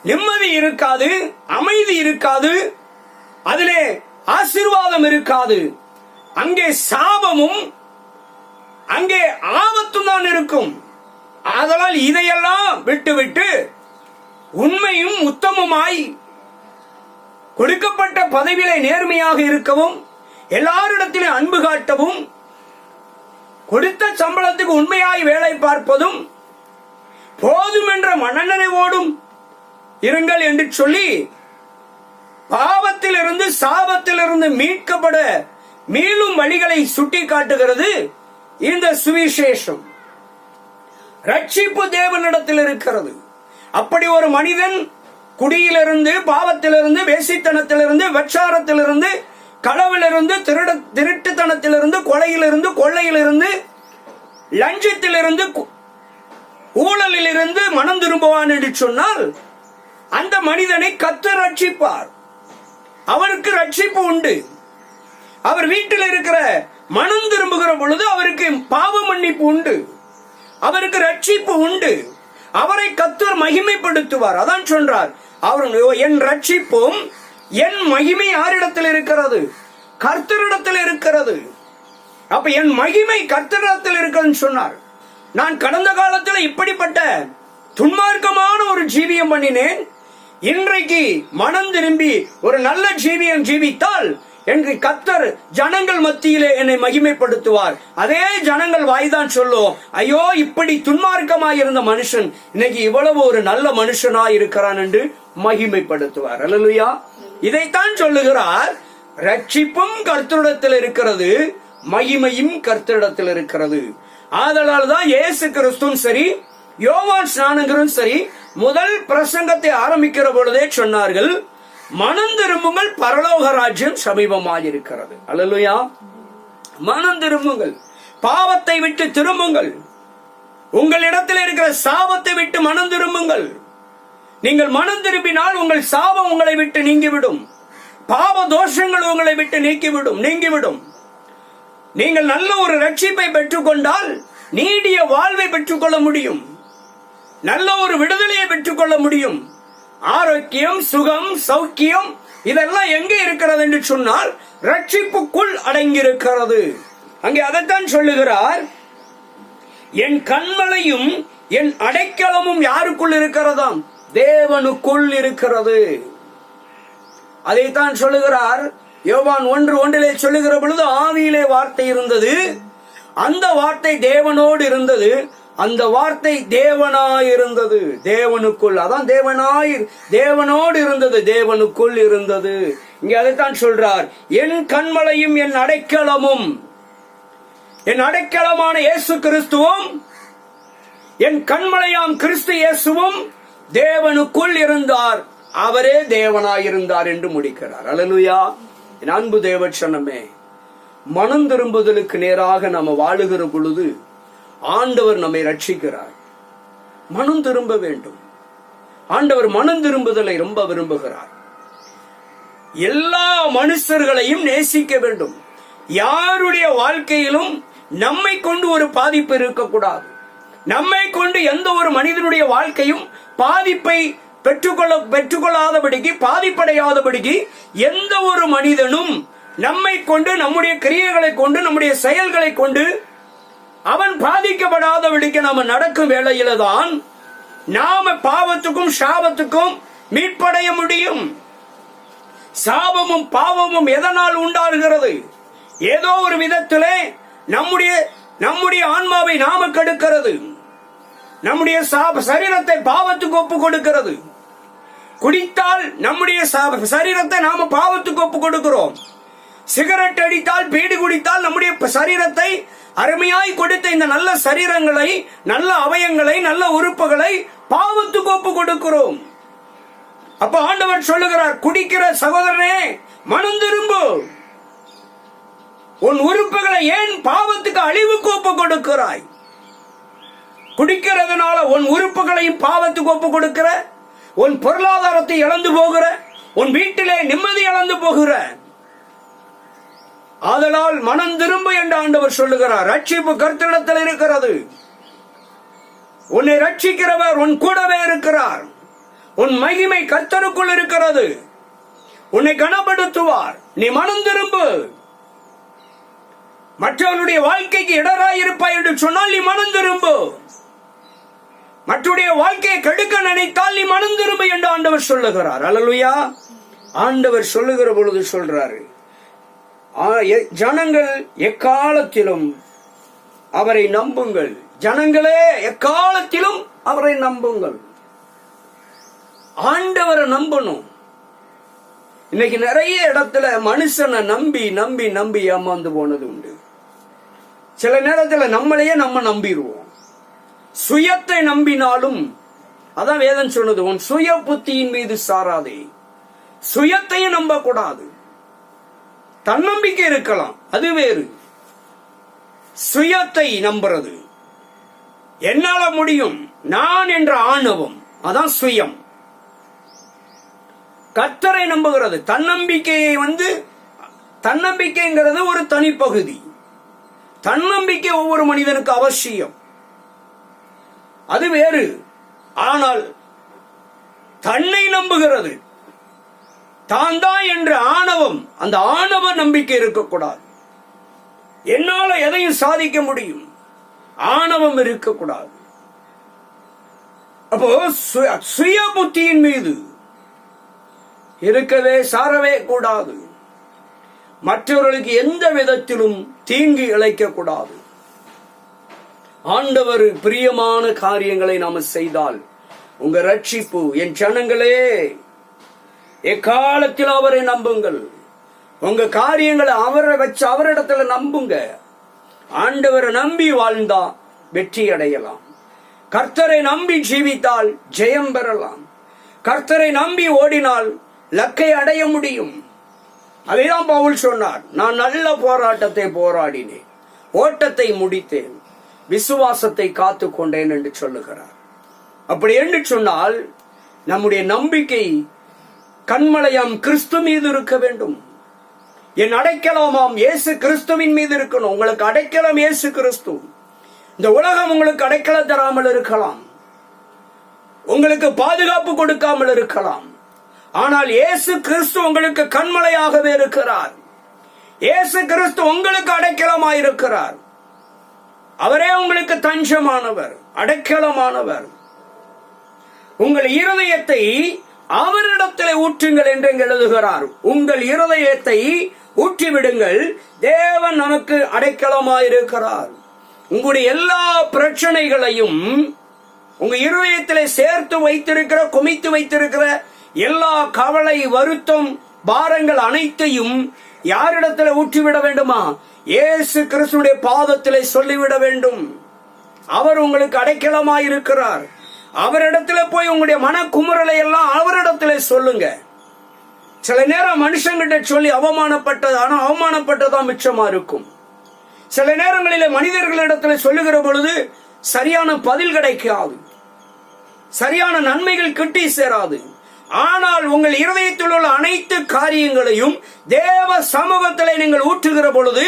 நிம்மதி இருக்காது, அமைதி இருக்காது, அதிலே ஆசீர்வாதம் இருக்காது. அங்கே சாபமும் அங்கே ஆபத்தும் தான் இருக்கும். ஆதலால் இதையெல்லாம் விட்டுவிட்டு உண்மையும் உத்தமமாய் கொடுக்கப்பட்ட பதவியிலே நேர்மையாக இருக்கவும், எல்லாரிடத்திலும் அன்பு காட்டவும், கொடுத்த சம்பளத்துக்கு உண்மையாய் வேலை பார்ப்பதும், போதும் என்ற மனநிறைவோடும் இருங்கள் என்று சொல்லி பாவத்திலிருந்து சாபத்திலிருந்து மீட்கப்பட மீளும் வழிகளை சுட்டி காட்டுகிறது இந்த சுவிசேஷம். ரட்சிப்பு தேவனிடத்தில் இருக்கிறது. அப்படி ஒரு மனிதன் குடியிலிருந்து, பாவத்திலிருந்து, வேசித்தனத்திலிருந்து, வெச்சாரத்திலிருந்து, களவிலிருந்து, திருட்டுத்தனத்திலிருந்து, கொலையிலிருந்து, கொள்ளையிலிருந்து, லஞ்சத்திலிருந்து, ஊழலிலிருந்து மனம் திரும்புவான் என்று சொன்னால் அந்த மனிதனை கர்த்தர் ரட்சிப்பார். அவருக்கு ரட்சிப்பு உண்டு. அவர் வீட்டில் இருக்கிற மனம் திரும்புகிற பொழுது அவருக்கு பாவ மன்னிப்பு உண்டு, அவருக்கு ரட்சிப்பு உண்டு. அவரை கர்த்தர் மகிமைப்படுத்துவார். அதான் சொல்றார், அவர் என் ரட்சிப்பும் என் மகிமை யாரிடத்தில் இருக்கிறது? கர்த்தரிடத்தில் இருக்கிறது. அப்ப என் மகிமை கர்த்தரிடத்தில் இருக்கிறதுன்னு சொன்னார். நான் கடந்த காலத்தில் இப்படிப்பட்ட துன்மார்க்கமான ஒரு ஜீவியம் பண்ணினேன். இன்றைக்கு மனம் திரும்பி ஒரு நல்ல ஜீவியம் ஜீவித்தால் என்று கர்த்தர் ஜனங்கள் மத்தியிலே என்னை மகிமைப்படுத்துவார். அதே ஜனங்கள் வாய்தான் சொல்லும், ஐயோ இப்படி துன்மார்க்கமாய் இருந்த மனுஷன் இன்னைக்கு இவ்வளவு ஒரு நல்ல மனுஷனாய் இருக்கிறான் என்று மகிமைப்படுத்துவார். அல்லேலூயா. இதைத்தான் சொல்லுகிறார், ரட்சிப்பும் கர்த்தரிடத்தில் இருக்கிறது, மகிமையும் கர்த்தரிடத்தில் இருக்கிறது. ஆதலால் தான் இயேசு கிறிஸ்துவும் சரி, யோவான் ஸ்நானகரும் சரி, முதல் பிரசங்கத்தை ஆரம்பிக்கிற பொழுதே சொன்னார்கள், மனம் திரும்புங்கள், பரலோக ராஜ்யம் சமீபமாயிருக்கிறது. அல்லேலூயா. மனம் திரும்புங்கள், பாவத்தை விட்டு திரும்புங்கள், உங்களிடத்தில் இருக்கிற சாபத்தை விட்டு மனம் திரும்புங்கள். நீங்கள் மனம் திரும்பினால் உங்கள் சாபம் உங்களை விட்டு நீங்கிவிடும், பாவ தோஷங்கள் உங்களை விட்டு நீங்கிவிடும். நீங்கள் நல்ல ஒரு ரட்சிப்பை பெற்றுக்கொண்டால் நீடிய வாழ்வை பெற்றுக்கொள்ள முடியும், நல்ல ஒரு விடுதலையை பெற்றுக்கொள்ள முடியும். ஆரோக்கியம், சுகம், சௌக்கியம் இதெல்லாம் எங்கே இருக்கிறது என்று சொன்னால் ரட்சிப்புக்குள் அடங்கியிருக்கிறது. அங்கே அதைத்தான் சொல்லுகிறார், என் கண்மலையும் என் அடைக்கலமும் யாருக்குள் இருக்கிறதாம்? தேவனுக்குள் இருக்கிறது. அதைத்தான் சொல்லுகிறார் யோவான் 1:1 சொல்லுகிற பொழுது, ஆவியிலே வார்த்தை இருந்தது, அந்த வார்த்தை தேவனோடு இருந்தது, அந்த வார்த்தை தேவனாயிருந்தது. தேவனுக்குள், அதான் தேவனோடு இருந்தது, தேவனுக்குள் இருந்தது. இங்கே அதைத்தான் சொல்றார், என் கண்மலையும் என் அடைக்கலமும், என் அடைக்கலமான இயேசு கிறிஸ்துவும், என் கண்மலையாம் கிறிஸ்து இயேசுவும் தேவனுக்குள் இருந்தார், அவரே தேவனாயிருந்தார் என்று முடிக்கிறார். அல்லேலூயா. என் அன்பு தேவச்சனமே, மனம் திரும்புதலுக்கு நேராக நாம வாழுகிற பொழுது ஆண்டவர் நம்மை ரட்சிக்கிறார். மனம் திரும்ப வேண்டும். ஆண்டவர் மனம் திரும்புதலை ரொம்ப விரும்புகிறார். எல்லா மனுஷர்களையும் நேசிக்க வேண்டும். யாருடைய வாழ்க்கையிலும் நம்மை கொண்டு ஒரு பாதிப்பு இருக்கக்கூடாது. நம்மை கொண்டு எந்த ஒரு மனிதனுடைய வாழ்க்கையும் பாதிப்பை பெற்றுக்கொள்ளாதபடிக்கு, பாதிப்படையாதபடிக்கு எந்த ஒரு மனிதனும் நம்மை கொண்டு, நம்முடைய கிரியைகளை கொண்டு, நம்முடைய செயல்களை கொண்டு அவன் பாதிக்கப்படாதபடிக்கு நாம நடக்கும் வேளையில தான் நாம பாவத்துக்கும் சாபத்துக்கும் மீட்படைய முடியும். சாபமும் பாவமும் எதனால் உண்டாகிறது? ஏதோ ஒரு விதத்திலே நம்முடைய ஆன்மாவை நாம கெடுக்கிறது, நம்முடைய சரீரத்தை பாவத்துக்கு ஒப்பு கொடுக்கிறது. குடித்தால் நம்முடைய சரீரத்தை நாம பாவத்துக்கு ஒப்பு கொடுக்கிறோம். சிகரெட் அடித்தால், பீடி குடித்தால் நம்முடைய சரீரத்தை, அருமையாய் கொடுத்த இந்த நல்ல சரீரங்களை, நல்ல அவயங்களை, நல்ல உறுப்புகளை பாவத்துக்கு ஒப்பு கொடுக்கிறோம். அப்ப ஆண்டவர் சொல்லுகிறார், குடிக்கிற சகோதரனே மனம் திரும்பு. உன் உறுப்புகளை ஏன் பாவத்துக்கு அழிவுக்கு ஒப்பு கொடுக்கிறாய்? குடிக்கிறதுனால உன் உறுப்புகளையும் பாவத்துக்கு ஒப்பு கொடுக்கிற, உன் பொருளாதாரத்தை இழந்து போகிற, உன் வீட்டிலே நிம்மதி இழந்து போகிற. ஆதலால் மனம் திரும்ப என்று ஆண்டவர் சொல்லுகிறார். ரட்சிப்பு கர்த்தரிடத்தில் இருக்கிறது. உன்னை ரட்சிக்கிறவர் உன் கூடவே இருக்கிறார். உன் மகிமை கர்த்தருக்குள் இருக்கிறது. உன்னை கனப்படுத்துவார். நீ மனம் திரும்பு. மற்றவனுடைய வாழ்க்கைக்கு இடராயிருப்பாய் என்று சொன்னால் நீ மனம் திரும்பு. மற்றவருடைய வாழ்க்கையை கெடுக்க நினைத்தால் நீ மனம் திரும்பு என்று ஆண்டவர் சொல்லுகிறார். அல்லேலூயா. ஆண்டவர் சொல்லுகிற பொழுது சொல்றாரு, ஜனங்கள் எக்காலத்திலும் அவரை நம்புங்கள். ஜனங்களே எக்காலத்திலும் அவரை நம்புங்கள். ஆண்டவரை நம்பணும். இன்னைக்கு நிறைய இடத்துல மனுஷனை நம்பி நம்பி நம்பி ஏமாந்து போனது உண்டு. சில நேரத்துல நம்மளையே நம்ம நம்பிடுவோம். சுயத்தை நம்பினாலும், அதான் வேதம் சொன்னது, உன் சுய புத்தியின் மீது சாராதே. சுயத்தையும் நம்ப கூடாது. தன்னம்பிக்கை இருக்கலாம், அது வேறு. சுயத்தை நம்புறது, என்னால முடியும், நான் என்ற ஆணவம், அதான் சுயம். கர்த்தரை நம்புகிறது. தன்னம்பிக்கையை தன்னம்பிக்கைங்கிறது ஒரு தனிப்பகுதி. தன்னம்பிக்கை ஒவ்வொரு மனிதனுக்கு அவசியம், அது வேறு. ஆனால் தன்னை நம்புகிறது, தான் தான் என்ற ஆணவம், அந்த ஆணவ நம்பிக்கை இருக்கக்கூடாது. என்னால எதையும் சாதிக்க முடியும், ஆணவம் இருக்கக்கூடாது. அப்போ சுய புத்தியின் மீது இருக்கவே சாரவே கூடாது. மற்றவர்களுக்கு எந்த விதத்திலும் தீங்கு இழைக்க கூடாது. ஆண்டவர் பிரியமான காரியங்களை நாம செய்தால் உங்க ரட்சிப்பு, என் ஜனங்களே எக்காலத்தில் அவரை நம்புங்கள். உங்க காரியங்களை அவரை வச்சு அவரிடத்துல நம்புங்க. ஆண்டவரை நம்பி வாழ்ந்தா வெற்றி அடையலாம். கர்த்தரை நம்பி ஜீவித்தால் ஜெயம் பெறலாம். கர்த்தரை நம்பி ஓடினால் லக்கை அடைய முடியும். அதைதான் பவுல் சொன்னார், நான் நல்ல போராட்டத்தை போராடினேன், ஓட்டத்தை முடித்தேன், விசுவாசத்தை காத்து கொண்டேன் என்று சொல்லுகிறார். அப்படி என்று சொன்னால் நம்முடைய நம்பிக்கை கண்மலையாம் கிறிஸ்து மீது இருக்க வேண்டும். என் அடைக்கலமாம் இயேசு கிறிஸ்துவின் மீது இருக்கணும். உங்களுக்கு அடைக்கலம் இயேசு கிறிஸ்து. இந்த உலகம் உங்களுக்கு அடைக்கலம் தராமல் இருக்கலாம், உங்களுக்கு பாதுகாப்பு கொடுக்காமல் இருக்கலாம். ஆனால் இயேசு கிறிஸ்து உங்களுக்கு கண்மலையாகவே இருக்கிறார். இயேசு கிறிஸ்து உங்களுக்கு அடைக்கலமாயிருக்கிறார். அவரே உங்களுக்கு தஞ்சமானவர், அடைக்கலமானவர். உங்கள் இருதயத்தை அவரிடத்தில் ஊற்றுங்கள் என்று எழுதுகிறார். உங்கள் இருதயத்தை ஊற்றிவிடுங்கள், தேவன் நமக்கு அடைக்கலமாயிருக்கிறார். உங்களுடைய எல்லா பிரச்சனைகளையும் உங்க இருதயத்திலே சேர்த்து வைத்திருக்கிற, குமித்து வைத்திருக்கிற எல்லா கவலை, வருத்தம், பாரங்கள் அனைத்தையும் யாரிடத்தில் ஊற்றிவிட வேண்டுமா? இயேசு கிறிஸ்துடைய பாதத்திலே சொல்லிவிட வேண்டும். அவர் உங்களுக்கு அடைக்கலமாயிருக்கிறார். அவரிடத்துல போய் உங்களுடைய மன குமுறலை எல்லாம் அவரிடத்துல சொல்லுங்க. சில நேரம் மனுஷங்கிட்ட சொல்லி அவமானப்பட்டதான் மிச்சமா இருக்கும். சில நேரங்களிலே மனிதர்களிடத்துல சொல்லுகிற பொழுது சரியான பதில் கிடைக்காது, சரியான நன்மைகள் கிட்டி சேராது. ஆனால் உங்கள் இருதயத்தில் உள்ள அனைத்து காரியங்களையும் தேவ சமூகத்திலே நீங்கள் ஊற்றுகிற பொழுது,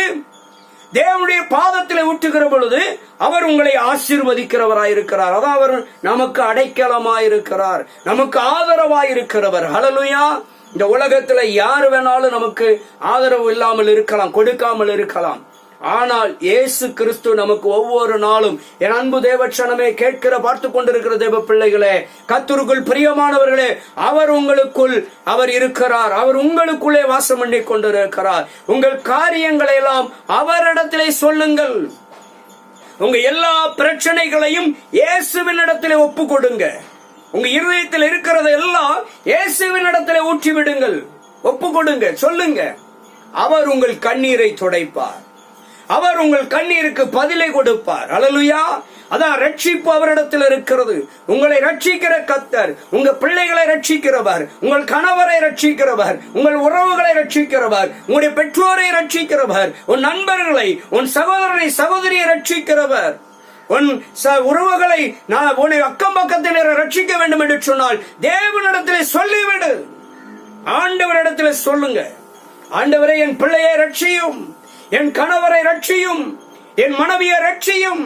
தேவனுடைய பாதத்தில் ஊற்றுகிற பொழுது அவர் உங்களை ஆசீர்வதிக்கிறவராயிருக்கிறார். அதான் அவர் நமக்கு அடைக்கலமாயிருக்கிறார், நமக்கு ஆதரவாயிருக்கிறவர். ஹல்லேலூயா. இந்த உலகத்துல யாரு வேணாலும் நமக்கு ஆதரவு இல்லாமல் இருக்கலாம், கொடுக்காமல் இருக்கலாம். ஆனால் இயேசு கிறிஸ்து நமக்கு ஒவ்வொரு நாளும், என் அன்பு தேவச்சனமே, கேட்கிற பார்த்து கொண்டிருக்கிற தேவ பிள்ளைகளே, கர்த்தருக்குள் பிரியமானவர்களே, அவர் உங்களுக்குள் அவர் இருக்கிறார். அவர் உங்களுக்குள்ளே வாசம் பண்ணி கொண்டிருக்கிறார். உங்கள் காரியங்களை எல்லாம் அவரிடத்திலே சொல்லுங்கள். உங்க எல்லா பிரச்சனைகளையும் இயேசுவின் இடத்திலே ஒப்பு கொடுங்க. உங்க இருதயத்தில் இருக்கிறத எல்லாம் இயேசுவின் இடத்திலே ஊற்றி விடுங்கள், ஒப்பு கொடுங்க, சொல்லுங்க. அவர் உங்கள் கண்ணீரை துடைப்பார். அவர் உங்கள் கண்ணீருக்கு பதிலை கொடுப்பார். அல்லேலூயா. அதான் ரட்சிப்பு அவரிடத்தில் இருக்கிறது. உங்களை ரட்சிக்கிற கர்த்தர், உங்க பிள்ளைகளை ரட்சிக்கிறவர், உங்கள் கணவரை ரட்சிக்கிறவர், உங்கள் உறவுகளை ரட்சிக்கிறவர், உங்களுடைய பெற்றோரை ரட்சிக்கிறவர், உன் நண்பர்களை, உன் சகோதரனை சகோதரியை ரட்சிக்கிறவர், உன் உறவுகளை உன்னை அக்கம் பக்கத்தில் ரட்சிக்க வேண்டும் என்று சொன்னால் தேவனிடத்திலே சொல்லிவிடு. ஆண்டவரிடத்திலே சொல்லுங்க. ஆண்டவரே, என் பிள்ளையை ரட்சியும், என் கணவரை ரட்சியும், என் மனைவியை ரட்சியும்,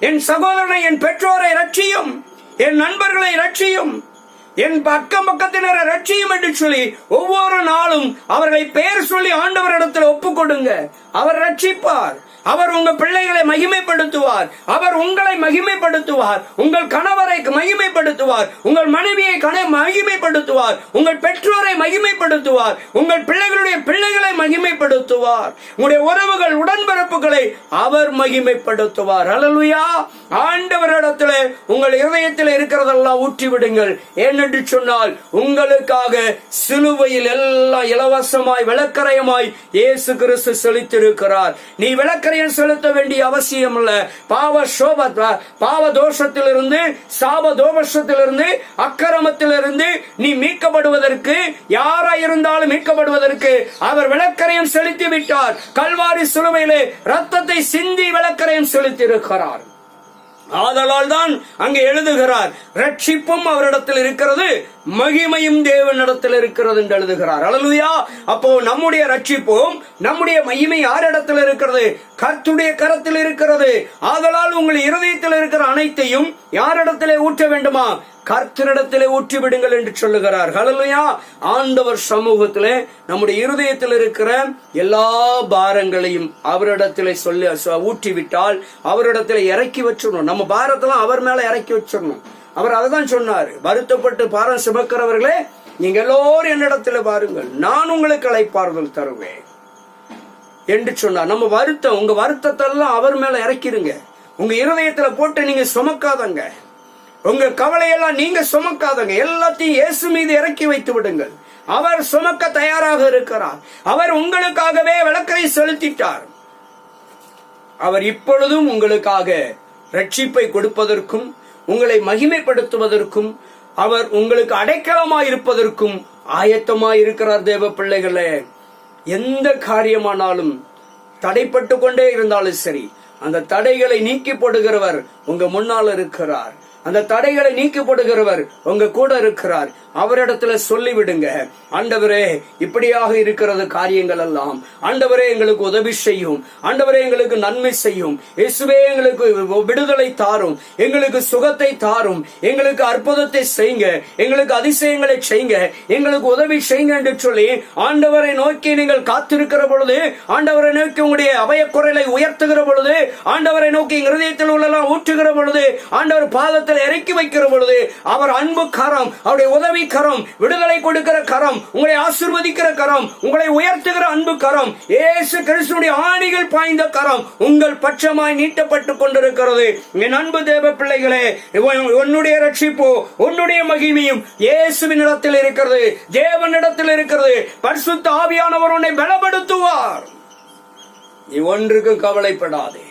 என் சகோதரனை, என் பெற்றோரை ரட்சியும், என் நண்பர்களை ரட்சியும், என் அக்கம் பக்கத்தினரை ரட்சியும் என்று சொல்லி ஒவ்வொரு நாளும் அவர்களை பெயர் சொல்லி ஆண்டவரிடத்தில் ஒப்புக் கொடுங்க. அவர் ரட்சிப்பார். அவர் உங்கள் பிள்ளைகளை மகிமைப்படுத்துவார். அவர் உங்களை மகிமைப்படுத்துவார். உங்கள் கணவரை மகிமைப்படுத்துவார். உங்கள் மனைவியை மகிமைப்படுத்துவார். உங்கள் பெற்றோரை மகிமைப்படுத்துவார். உங்கள் பிள்ளைகளுடைய பிள்ளைகளை மகிமைப்படுத்துவார். உங்களுடைய உறவுகள், உடன்பிறப்புகளை அவர் மகிமைப்படுத்துவார். அல்லேலூயா. ஆண்டவரிடத்தில் உங்கள் இதயத்தில் இருக்கிறதெல்லாம் ஊற்றி விடுங்கள். ஏனென்று சொன்னால் உங்களுக்காக சிலுவையில் எல்லாம் இலவசமாய் விளக்கரையமாய் இயேசு கிறிஸ்து செலுத்தியிருக்கிறார். நீ விளக்கரையம் செலுத்த வேண்டிய அவசியம் இல்ல. பாவ தோஷத்திலிருந்து, சாப தோஷத்திலிருந்து, அக்கிரமத்திலிருந்து நீ மீட்கப்படுவதற்கு, யாராயிருந்தாலும் மீட்கப்படுவதற்கு அவர் விளக்கரையம் செலுத்தி விட்டார். கல்வாரி சிலுவையிலே ரத்தத்தை சிந்தி விளக்கரையம் செலுத்தி இருக்கிறார். ஆதலால் தான் அங்கே எழுதுகிறார், ரட்சிப்பும் அவரிடத்தில் இருக்கிறது, மகிமையும் தேவனிடத்தில் இருக்கிறது என்று எழுதுகிறார். அல்லேலூயா. அப்போ நம்முடைய ரட்சிப்பும் நம்முடைய மகிமை யாரிடத்தில் இருக்கிறது? கர்த்தருடைய கரத்தில் இருக்கிறது. ஆதலால் உங்கள் இருதயத்தில் இருக்கிற அனைத்தையும் யாரிடத்திலே ஊற்ற வேண்டுமா? கர்த்தரிடத்திலே ஊற்றி விடுங்கள் என்று சொல்லுகிறார். அல்லேலூயா. ஆண்டவர் சமூகத்திலே நம்முடைய இருதயத்தில் இருக்கிற எல்லா பாரங்களையும் அவரிடத்திலே சொல்லி ஊற்றிவிட்டால் அவரிடத்திலே இறக்கி வச்சிடணும். நம்ம பாரத்தெல்லாம் அவர் மேல இறக்கி வச்சிடணும். அவர் அதான் சொன்னார், வருத்தப்பட்டு பாரம் சுமக்கிறவர்களே நீங்க எல்லோரும் என்னிடத்துல பாருங்கள், நான் உங்களுக்கு இளைப்பாறுதல் தருவேன் என்று சொன்னார். நம்ம வருத்தம், உங்க வருத்தத்தெல்லாம் அவர் மேல இறக்கிருங்க. உங்க இருதயத்துல போட்டு நீங்க சுமக்காதங்க. உங்க கவலையெல்லாம் நீங்க சுமக்காதங்க. எல்லாத்தையும் இயேசு மீது இறக்கி வைத்து விடுங்கள். அவர் சுமக்க தயாராக இருக்கிறார். அவர் உங்களுக்காகவே விளக்கரை செலுத்திட்டார். அவர் இப்பொழுதும் உங்களுக்காக ரட்சிப்பை கொடுப்பதற்கும், உங்களை மகிமைப்படுத்துவதற்கும், அவர் உங்களுக்கு அடைக்கலமாய் இருப்பதற்கும் ஆயத்தமாய் இருக்கிறார். தேவ பிள்ளைகளே, எந்த காரியமானாலும் தடைப்பட்டு கொண்டே இருந்தாலும் சரி, அந்த தடைகளை நீக்கி போடுகிறவர் உங்க முன்னால் இருக்கிறார். அந்த தடைகளை நீக்கப்படுகிறவர் உங்க கூட இருக்கிறார். அவரிடத்துல சொல்லிவிடுங்க, ஆண்டவரே இப்படியாக இருக்கிறது காரியங்கள் எல்லாம், ஆண்டவரே எங்களுக்கு உதவி செய்யும், ஆண்டவரே எங்களுக்கு நன்மை செய்யும், இயேசுவே எங்களுக்கு விடுதலை தாரும், எங்களுக்கு சுகத்தை தாரும், எங்களுக்கு அற்புதத்தை செய்யுங்க, எங்களுக்கு அதிசயங்களை செய்யுங்க, எங்களுக்கு உதவி செய்யுங்க என்று சொல்லி ஆண்டவரை நோக்கி நீங்கள் காத்திருக்கிற பொழுது, ஆண்டவரை நோக்கி உங்களுடைய அபயக்குரலை உயர்த்துகிற பொழுது, ஆண்டவரை நோக்கி இருதயத்தில் உள்ளெல்லாம் ஊற்றுகிற பொழுது, ஆண்டவர் பாதத்தில் இறக்கி வைக்கிற பொழுது, அவர் அன்பு கரம், அவருடைய உதவி கரம், விடுதலை கொடுக்கிற கரம், உங்களை ஆசீர்வதிக்கிற கரம், உங்களை உயர்த்துகிற அன்பு கரம், இயேசு கிறிஸ்துவின் ஆணிகள் பாய்ந்த கரம் உங்கள் பட்சமாய் நீட்டப்பட்டு கொண்டிருக்கிறது. என் அன்பு தேவ பிள்ளைகளே, உன்னுடைய ரட்சிப்பு, உன்னுடைய மகிமையும் இயேசுவின் இடத்தில் இருக்கிறது, தேவனிடத்தில் இருக்கிறது. பரிசுத்த ஆவியானவர் உன்னை பலப்படுத்துவார். நீ ஒன்றுக்கும் கவலைப்படாதே.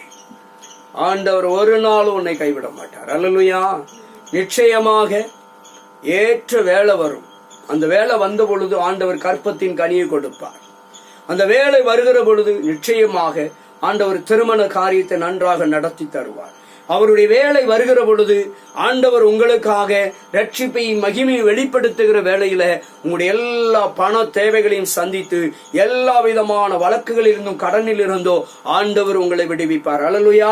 ஆண்டவர் ஒரு நாளும் உன்னை கைவிட மாட்டார். அல்லேலூயா. நிச்சயமாக ஏற்ற வேலை வரும். அந்த வேலை வந்த பொழுது ஆண்டவர் கற்பத்தின் கனியை கொடுப்பார். அந்த வேலை வருகிற பொழுது நிச்சயமாக ஆண்டவர் திருமண காரியத்தை நன்றாக நடத்தி தருவார். அவருடைய வேலை வருகிற பொழுது ஆண்டவர் உங்களுக்காக ரட்சிப்பை மகிமையை வெளிப்படுத்துகிற வேளையில உங்களுடைய எல்லா பண தேவைகளையும் சந்தித்து எல்லா விதமான வழக்குகளில் இருந்தும் கடனில் இருந்தோ ஆண்டவர் உங்களை விடுவிப்பார். அல்லேலூயா.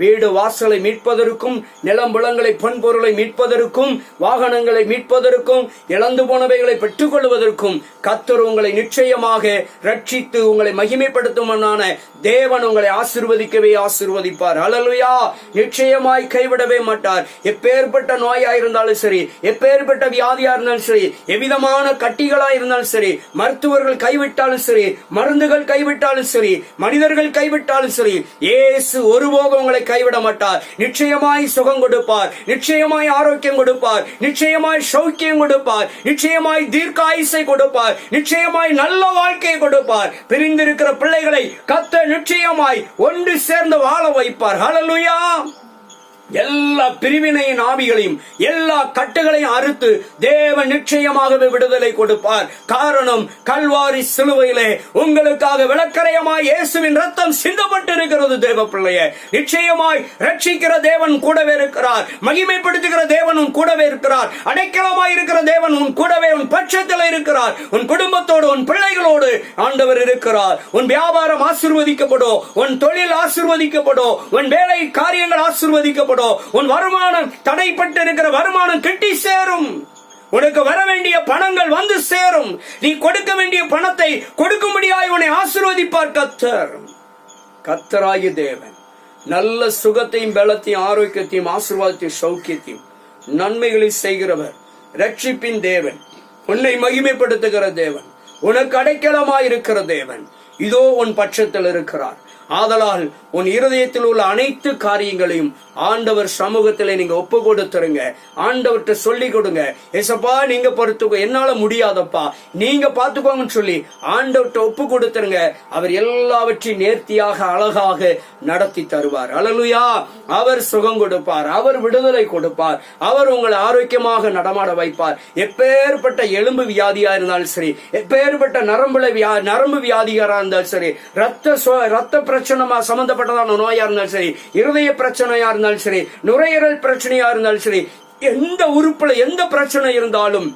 வீடு வாசலை மீட்பதற்கும், நிலம் புலங்களை பொன் பொருளை மீட்பதற்கும், வாகனங்களை மீட்பதற்கும், இழந்து போனவைகளை பெற்றுக் கொள்வதற்கும் கர்த்தர் உங்களை நிச்சயமாக ரட்சித்து உங்களை மகிமைப்படுத்துமானான தேவன் உங்களை ஆசீர்வதிக்கவே ஆசீர்வதிப்பார். அல்லேலூயா. நிச்சயமாய் கைவிடவே மாட்டார். எப்பேற்பட்ட நோயா இருந்தாலும் சரி, எப்பேற்பட்ட வியாதியா இருந்தாலும் சரி, எவ்விதமான கட்டிகளா இருந்தாலும் சரி, மருத்துவர்கள் கைவிட்டாலும் சரி, மருந்துகள் கைவிட்டாலும் சரி, மனிதர்கள் கைவிட்டாலும் சரி, இயேசு ஒருபோதும் உங்களை கைவிட மாட்டார். நிச்சயமாய் சுகம் கொடுப்பார், நிச்சயமாய் ஆரோக்கியம் கொடுப்பார், நிச்சயமாய் சௌக்கியம் கொடுப்பார், நிச்சயமாய் தீர்க்காயுசை கொடுப்பார், நிச்சயமாய் நல்ல வாழ்க்கையை கொடுப்பார். பிரிந்திருக்கிற பிள்ளைகளை கர்த்தர் நிச்சயமாய் ஒன்று சேர்ந்து வாழ வைப்பார். ஹல்லேலூயா. எல்லா பிரிவினையின் ஆவிகளையும் எல்லா கட்டுகளையும் அறுத்து தேவன் நிச்சயமாகவே விடுதலை கொடுப்பார். காரணம், கல்வாரி சிலுவையிலே உங்களுக்காக விளக்கரையமாய் இயேசுவின் ரத்தம் சிந்தப்பட்டு இருக்கிறது. தேவ பிள்ளையே, நிச்சயமாய் ரட்சிக்கிற தேவன் கூடவே இருக்கிறார். மகிமைப்படுத்துகிற தேவன் உன் கூடவே இருக்கிறார். அடைக்கலமாய் இருக்கிற தேவன் உன் கூடவே, உன் பட்சத்தில் இருக்கிறார். உன் குடும்பத்தோடு, உன் பிள்ளைகளோடு ஆண்டவர் இருக்கிறார். உன் வியாபாரம் ஆசீர்வதிக்கப்படும், உன் தொழில் ஆசீர்வதிக்கப்படும், உன் வேலை காரியங்கள் ஆசீர்வதிக்கப்படும், உன் வருமானம் தடைப்பட்டு இருக்கிற வருமானம் கிட்டி சேரும். உனக்கு வர வேண்டிய பணங்கள் வந்து சேரும். நீ கொடுக்க வேண்டிய பணத்தை கொடுக்கும்படியாய் உன்னை ஆசீர்வதிப்பார் கர்த்தர். கர்த்தராகிய தேவன் நல்ல சுகத்தையும் பலத்தையும் ஆரோக்கியத்தையும் ஆசீர்வாதத்தையும் சௌக்கியத்தையும் நன்மைகளை செய்கிறவர், ரட்சிப்பின் தேவன், உன்னை மகிமைப்படுத்துகிற தேவன், உனக்கு அடைக்கலமாயிருக்கிற தேவன் இதோ உன் பட்சத்தில் இருக்கிறார். ஆதலால் உன் இருதயத்தில் உள்ள அனைத்து காரியங்களையும் ஆண்டவர் சமூகத்தில் நீங்க ஒப்பு கொடுத்துருங்க. ஆண்டவர்கிட்ட சொல்லி கொடுங்க, ஏசப்பா நீங்க பொறுத்துக்கோ, என்னால முடியாதப்பா நீங்க பாத்துக்கோங்கன்னு சொல்லி ஆண்டவர்கிட்ட ஒப்பு கொடுத்துருங்க. அவர் எல்லாவற்றையும் நேர்த்தியாக அழகாக நடத்தி தருவார். அல்லேலூயா. அவர் சுகம் கொடுப்பார், அவர் விடுதலை கொடுப்பார், அவர் உங்களை ஆரோக்கியமாக நடமாட வைப்பார். எப்பேற்பட்ட எலும்பு வியாதியா இருந்தாலும் சரி, எப்பேற்பட்ட நரம்பு வியாதியாரா இருந்தாலும் சரி, ரத்த பிரச்சனை சம்பந்தப்பட்டதான நோயா இருந்தாலும் சரி, இருதய பிரச்சனையா இருந்தாலும் சரி, நுரையீரல் பிரச்சனையா இருந்தாலும் சரி, எந்த உறுப்புல எந்த பிரச்சனை இருந்தாலும்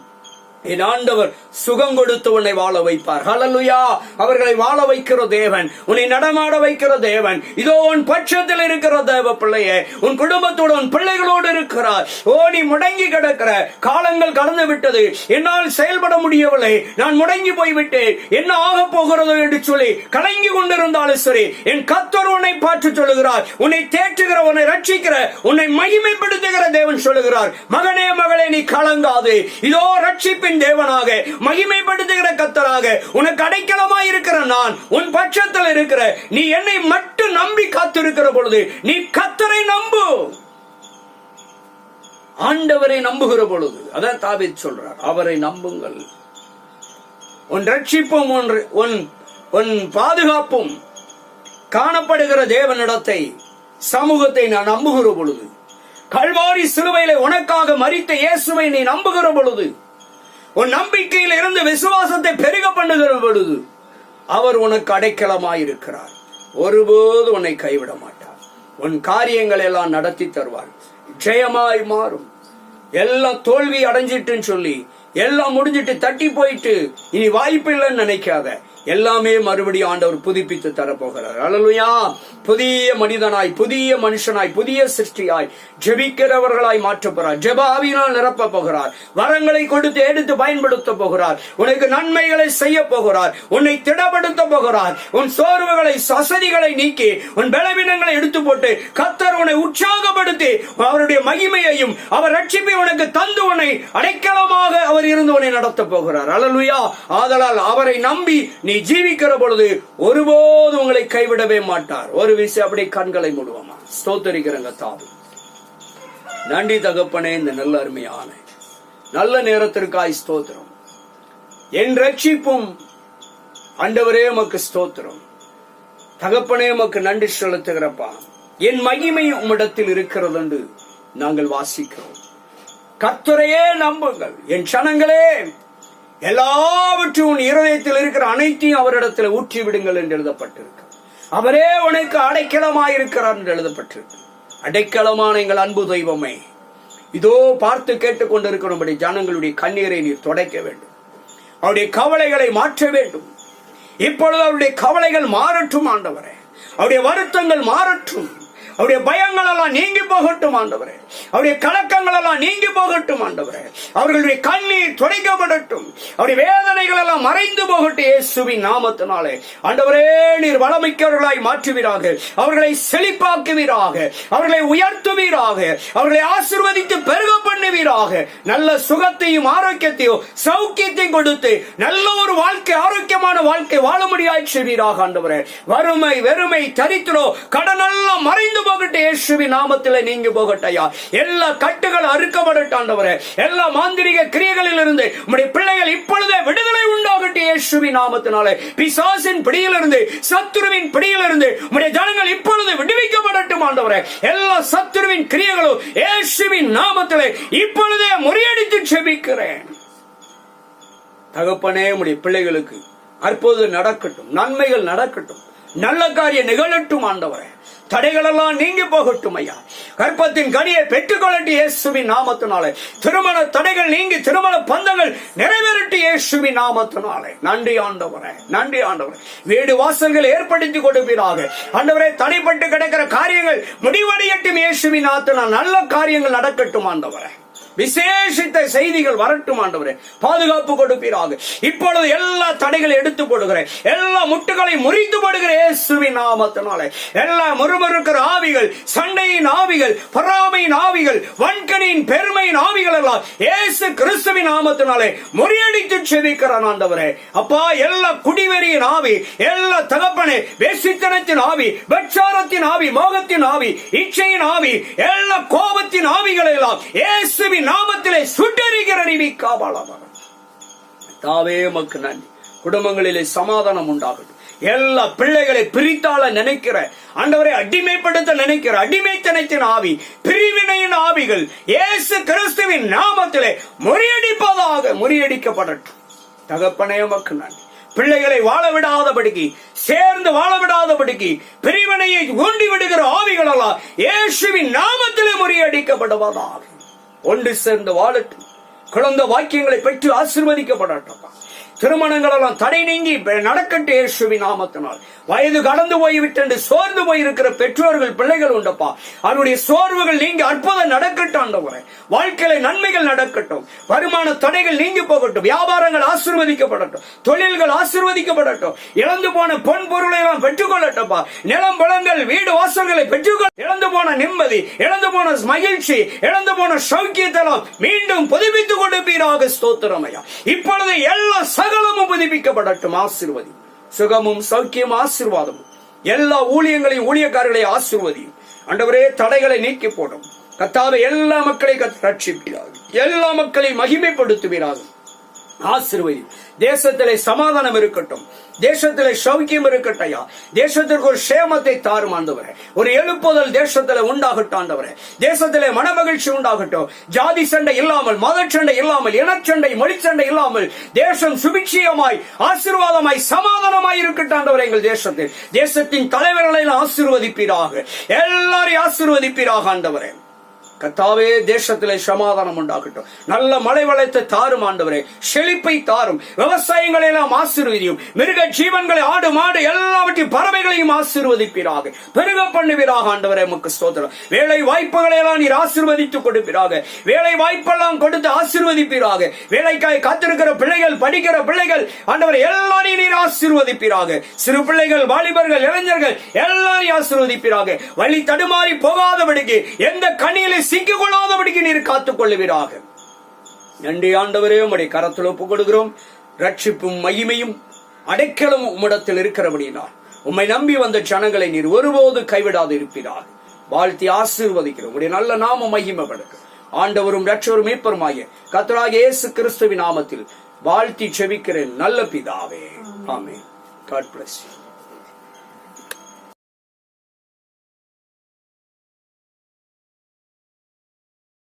என் ஆண்டவர் சுகம் கொடுத்து உன்னை வாழ வைப்பார். ஹல்லேலூயா. அவர்களை வாழ வைக்கிற தேவன், உன்னை நடமாட வைக்கிற தேவன் இதோ உன் பட்சத்தில் இருக்கிற தேவ பிள்ளையே, உன் குடும்பத்தோடு உன் பிள்ளைகளோடு இருக்கிறார். ஓ, நீ முடங்கி கிடக்கிற காலங்கள் கடந்து விட்டது, என்னால் செயல்பட முடியவில்லை, நான் முடங்கி போய்விட்டேன், என்ன ஆக போகிறதோ என்று சொல்லி கலங்கி கொண்டிருந்தாலும் சரி, என் கர்த்தர் உன்னை பார்த்து சொல்லுகிறார். உன்னை தேற்றுகிற, உன்னை ரட்சிக்கிற, உன்னை மகிமைப்படுத்துகிற தேவன் சொல்லுகிறார், மகனே மகளே நீ கலங்காது. இதோ ரட்சிப்பின் தேவனாக, மகிமைப்படுத்துகிற கர்த்தராக, உனக்கு அடைக்கலமாய் இருக்கிற நான் உன் பட்சத்தில் இருக்கிற, நீ என்னை மட்டும் நம்பி காத்திருக்கிற பொழுது நீ கர்த்தரை நம்பு. ஆண்டவரை நம்புகிற பொழுது, அதான் தாவீது சொல்றார், அவரை நம்புங்கள். உன் ரட்சிப்பும் உன் பாதுகாப்பும் காணப்படுகிற தேவனிடத்தை, சமூகத்தை நான் நம்புகிற பொழுது, கல்வாரி சிலுவையிலே உனக்காக மரித்த இயேசுவை நீ நம்புகிற பொழுது, உன் நம்பிக்கையில் இருந்து விசுவாசத்தை பெருக பண்ணுகிற பொழுது, அவர் உனக்கு அடைக்கலமாயிருக்கிறார். ஒருபோது உன்னை கைவிட மாட்டார். உன் காரியங்கள் எல்லாம் நடத்தி தருவார். ஜெயமாய் மாறும். எல்லாம் தோல்வி அடைஞ்சிட்டுன்னு சொல்லி எல்லாம் முடிஞ்சிட்டு தட்டி போயிட்டு இனி வாய்ப்பு இல்லைன்னு நினைக்காத. எல்லாமே மறுபடியும் ஆண்டவர் புதுப்பித்து தரப்போகிறார். அல்லேலூயா. புதிய மனிதனாய், புதிய மனுஷனாய், புதிய சிருஷ்டியாய் ஜெபிக்கிறவர்களாய் மாற்ற போகிறார். ஜெப ஆவியினால் நிரப்ப போகிறார். வரங்களை கொடுத்து எடுத்து பயன்படுத்த போகிறார். உனக்கு நன்மைகளை செய்ய போகிறார். உன்னை திடப்படுத்த போகிறார். உன் சோர்வுகளை, வசதிகளை நீக்கி உன் பலவீனங்களை எடுத்து போட்டு கர்த்தர் உன்னை உற்சாகப்படுத்தி அவருடைய மகிமையையும் அவர் ரட்சிப்பை உனக்கு தந்து உன்னை அடைக்கலமாக அவர் இருந்து உன்னை நடத்த போகிறார். அல்லேலூயா. ஆதலால் அவரை நம்பி நீ ஜீவிக்கிற பொழுது ஒருபோது உங்களை கைவிடவே மாட்டார். ஒரு விஷயம், அப்படி கண்களை மூடுவோமா? ஸ்தோத்திரிக்கிறங்க தாவி. நன்றி தகப்பனே, இந்த நல்ல அருமையான நல்ல நேரத்திற்காய் ஸ்தோத்திரம். என் ரட்சிப்பும் ஆண்டவரே உமக்கு ஸ்தோத்திரம். தகப்பனே உமக்கு நன்றி செலுத்துகிறப்பா. என் மகிமை உம்மிடத்தில் இருக்கிறது என்று நாங்கள் வாசிக்கிறோம். கர்த்தரையே நம்புங்கள் என் சனங்களே, எல்லாவற்றும் இருதயத்தில் இருக்கிற அனைத்தையும் அவரிடத்தில் ஊற்றி விடுங்கள் என்று எழுதப்பட்டிருக்கு. அவரே உனக்கு அடைக்கலமாயிருக்கிறார் என்று எழுதப்பட்டிருக்கு. அடைக்கலமான எங்கள் அன்பு தெய்வமே, இதோ பார்த்து கேட்டுக் கொண்டிருக்கிறபடி ஜனங்களுடைய கண்ணீரை நீர் துடைக்க வேண்டும். அவருடைய கவலைகளை மாற்ற வேண்டும். இப்பொழுது அவருடைய கவலைகள் மாறட்டும் ஆண்டவரே. அவருடைய வருத்தங்கள் மாறட்டும். அவருடைய பயங்கள் எல்லாம் நீங்கி போகட்டும் ஆண்டவரே. அவருடைய கலக்கங்கள் எல்லாம் நீங்கி போகட்டும் ஆண்டவரே. அவர்களுடைய கண்ணீர் துடைக்கப்படட்டும். அவருடைய வேதனைகள் எல்லாம் மறைந்து போகட்டும் இயேசுவின் நாமத்தினாலே. ஆண்டவரே, நீர் வளமிக்கவர்களாய் மாற்றுவீராக. அவர்களை செழிப்பாக்குவீராக. அவர்களை உயர்த்துவீராக. அவர்களை ஆசீர்வதித்து பெருக பண்ணுவீராக. நல்ல சுகத்தையும் ஆரோக்கியத்தையும் சௌக்கியத்தையும் கொடுத்து நல்ல ஒரு வாழ்க்கை, ஆரோக்கியமான வாழ்க்கை வாழ முடியாய் செய்வீராக ஆண்டவரே. வறுமை, வெறுமை, தரித்திரம், கடனெல்லாம் மறைந்து போகட்டும், இயேசுவின் நாமத்திலே நீங்கி போகட்டும் ஐயா. எல்லா கட்டுகள் அறுக்கப்படட்டும் ஆண்டவரே. எல்லா மாந்திரிக கிரியைகளில் இருந்து உம்முடைய பிள்ளைகள் இப்பொழுதே விடுதலை உண்டாகட்டும் இயேசுவின் நாமத்தினாலே. பிசாசின் பிடியிலிருந்து, சத்துருவின் பிடியிலிருந்து உம்முடைய ஜனங்கள் இப்பொழுது விடுவிக்கப்படட்டும் ஆண்டவரே. எல்லா சத்துருவின் கிரியைகளும் இயேசுவின் நாமத்திலே இப்பொழுதே முறியடித்து செபிக்கிறேன். தகப்பனே, உம்முடைய பிள்ளைகளுக்கு அற்புதம் நடக்கட்டும், நன்மைகள் நடக்கட்டும், நல்ல காரியம் நிகழட்டும் ஆண்டவரே. தடைகள் எல்லாம் நீங்கி போகட்டும் ஐயா. கற்பத்தின் கனியை பெற்றுக்கொள்ளட்டும் இயேசுவின் நாமத்தினாலே. திருமண தடைகள் நீங்கி திருமண பந்தங்கள் நிறைவேறட்டும் இயேசுவின் நாமத்தினாலே. நன்றி ஆண்டவரே, நன்றி ஆண்டவரே. வீடு வாசல்கள் ஏற்படுத்தி கொடுப்பீராக ஆண்டவரே. தடைப்பட்டு கிடக்கிற காரியங்கள் முடிவடையட்டும் இயேசுவின் நாமத்தினால். நல்ல காரியங்கள் நடக்கட்டும் ஆண்டவரே. விசேஷித்த செய்திகள் வரட்டும் ஆண்டவரே. பாதுகாப்பு கொடுப்பீராக. இப்பொழுது எல்லா தடைகளை எடுத்து போடுகிறேன், எல்லா முட்டுகளை முறித்து போடுகிறேன் இயேசுவின் நாமத்தினாலே. எல்லா முறுமுறுக்கிற ஆவிகள், சண்டையின் ஆவிகள், பொறாமையின் ஆவிகள், வன்கனின் பெருமையின் ஆவிகள் எல்லாம் இயேசு கிறிஸ்துவின் நாமத்தினாலே முறியடித்து செபிக்கிறான் ஆண்டவரே. அப்பா, எல்லா குடிவெறியின் ஆவி, எல்லா தகப்பனே வேசித்தனத்தின் ஆவி, பட்சாரத்தின் ஆவி, மோகத்தின் ஆவி, இச்சையின் ஆவி, எல்லா கோபத்தின் ஆவிகள் எல்லாம் இயேசுவின் நாமத்திலே சுட்டெரிக்கிற தாவே மக்கு நன்றி. குடும்பங்களிலே சமாதானம் உண்டாகட்டும். எல்லா பிள்ளைகளை பிரித்தாள நினைக்கிற ஆண்டவரை, அடிமைப்படுத்த நினைக்கிற அடிமைத்தனத்தின் ஆவி, பிரிவினையின் ஆவிகள் இயேசு கிறிஸ்துவின் நாமத்திலே முறியடிப்பதாக முறியடிக்கப்படட்டும். தகப்பனே மக்கு நன்றி. பிள்ளைகளை வாழ விடாதபடிக்கு, சேர்ந்து வாழ விடாதபடிக்கு பிரிவினையை ஊண்டி விடுகிற ஆவிகள் எல்லாம் இயேசுவின் நாமத்திலே முறியடிக்கப்படுவதாக. ஒன்று சேர்ந்து வாழட்டும். குழந்தை வாக்கியங்களை பெற்று ஆசீர்வதிக்கப்படட்டும். திருமணங்கள் எல்லாம் தடை நீங்கி நடக்கட்டும் இயேசுவின் நாமத்தினால். வயது கடந்து போய்விட்டு சோர்ந்து போயிருக்கிற பெற்றோர்கள், பிள்ளைகள் உண்டப்பா. அவருடைய சோர்வுகள் நீங்கி அற்புதம் நடக்கட்டும் ஆண்டவரே. வாழ்க்கையில நன்மைகள் நடக்கட்டும். வருமான தடைகள் நீங்கி போகட்டும். வியாபாரங்கள் ஆசீர்வதிக்கப்படட்டும். தொழில்கள் ஆசீர்வதிக்கப்படட்டும். இழந்து போன பொன் பொருளை எல்லாம் பெற்றுக்கொள்ளட்டப்பா. நிலம் பழங்கள், வீடு வாசல்களை பெற்றுக்கொள்ள. இழந்து போன நிம்மதி, இழந்து போன மகிழ்ச்சி, இழந்து போன சௌக்கியத்தை எல்லாம் மீண்டும் புதுப்பித்துக் கொடுப்பீராக. ஸ்தோத்திரமையா. இப்பொழுது எல்லா சகலமும் புதுப்பிக்கப்படட்டும். ஆசீர்வதி. சுகமும் சௌக்கியம் ஆசீர்வாதமும் எல்லா ஊழியங்களையும் ஊழியக்காரர்களை ஆசீர்வதியும் ஆண்டவரே. தடைகளை நீக்கி போடும் கர்த்தாவே. எல்லா மக்களை ரட்சிப்பீராக. எல்லா மக்களை மகிமைப்படுத்துவீராக. ஆசீர்வதி. தேசத்திலே சமாதானம் இருக்கட்டும். தேசத்திலே சௌக்கியம் இருக்கட்டையா. தேசத்திற்கு ஒரு சேமத்தை தாரும் ஆண்டவரே. ஒரு எழுப்புதல் தேசத்திலே உண்டாகட்டும் ஆண்டவரே. தேசத்திலே மனமகிழ்ச்சி உண்டாகட்டும். ஜாதி சண்டை இல்லாமல், மத சண்டை இல்லாமல், இனச்சண்டை, மொழி சண்டை இல்லாமல் தேசம் சுபிட்சியமாய், ஆசீர்வாதமாய், சமாதானமாய் இருக்கட்டும் ஆண்டவரே. எங்கள் தேசத்தில் தேசத்தின் தலைவர்களை ஆசீர்வதிப்பீராக. எல்லாரையும் ஆசீர்வதிப்பீராக ஆண்டவரே. கர்த்தாவே, தேசத்திலே சமாதானம் உண்டாகட்டும். நல்ல மழை வளத்தை தாரும் ஆண்டவரே. செழிப்பை தாரும். விவசாயங்களை எல்லாம் ஆசீர்வதியும். மிருக ஜீவன்களை, ஆடு மாடு எல்லாவற்றையும், பறவைகளையும் ஆசீர்வதிப்பீராக. பெருக பண்ணுவீராக ஆண்டவரே. உமக்கு ஸ்தோத்திரம். வேலை வாய்ப்புகளை எல்லாம் நீர் ஆசீர்வதித்து கொடுப்பீராக. வேலை வாய்ப்பெல்லாம் கொடுத்து ஆசீர்வதிப்பீராக. வேலைக்காய் காத்திருக்கிற பிள்ளைகள், படிக்கிற பிள்ளைகள் ஆண்டவரே எல்லாரையும் நீர் ஆசீர்வதிப்பீராக. சிறு பிள்ளைகள், வாலிபர்கள், இளைஞர்கள் எல்லாரையும் ஆசீர்வதிப்பீராக. வழி தடுமாறி போகாதபடிக்கு, எந்த கண்ணியிலே சிக்கிக் கொள்ளாதபடிக்கு நீர் காத்துக் கொள்ளுவீராக. நன்றி ஆண்டவரே. உம்முடைய கரத்தில் ஒப்புக் கொடுக்கிறோம். ரட்சிப்பும் மகிமையும் அடைக்கலும் உம்மிடத்தில் இருக்கிறபடினால் உம்மை நம்பி வந்த ஜனங்களை நீர் ஒருபோது கைவிடாது இருப்பீராக. வாழ்த்தி ஆசீர்வதிக்கிறோம். உம்முடைய நல்ல நாமம் மகிமைப்படுக. ஆண்டவரும் இரட்சகரும் மீட்பருமாகிய கர்த்தராகிய இயேசு கிறிஸ்துவின் நாமத்தில் வாழ்த்தி செபிக்கிறேன் நல்ல பிதாவே. ஆமென். God bless you.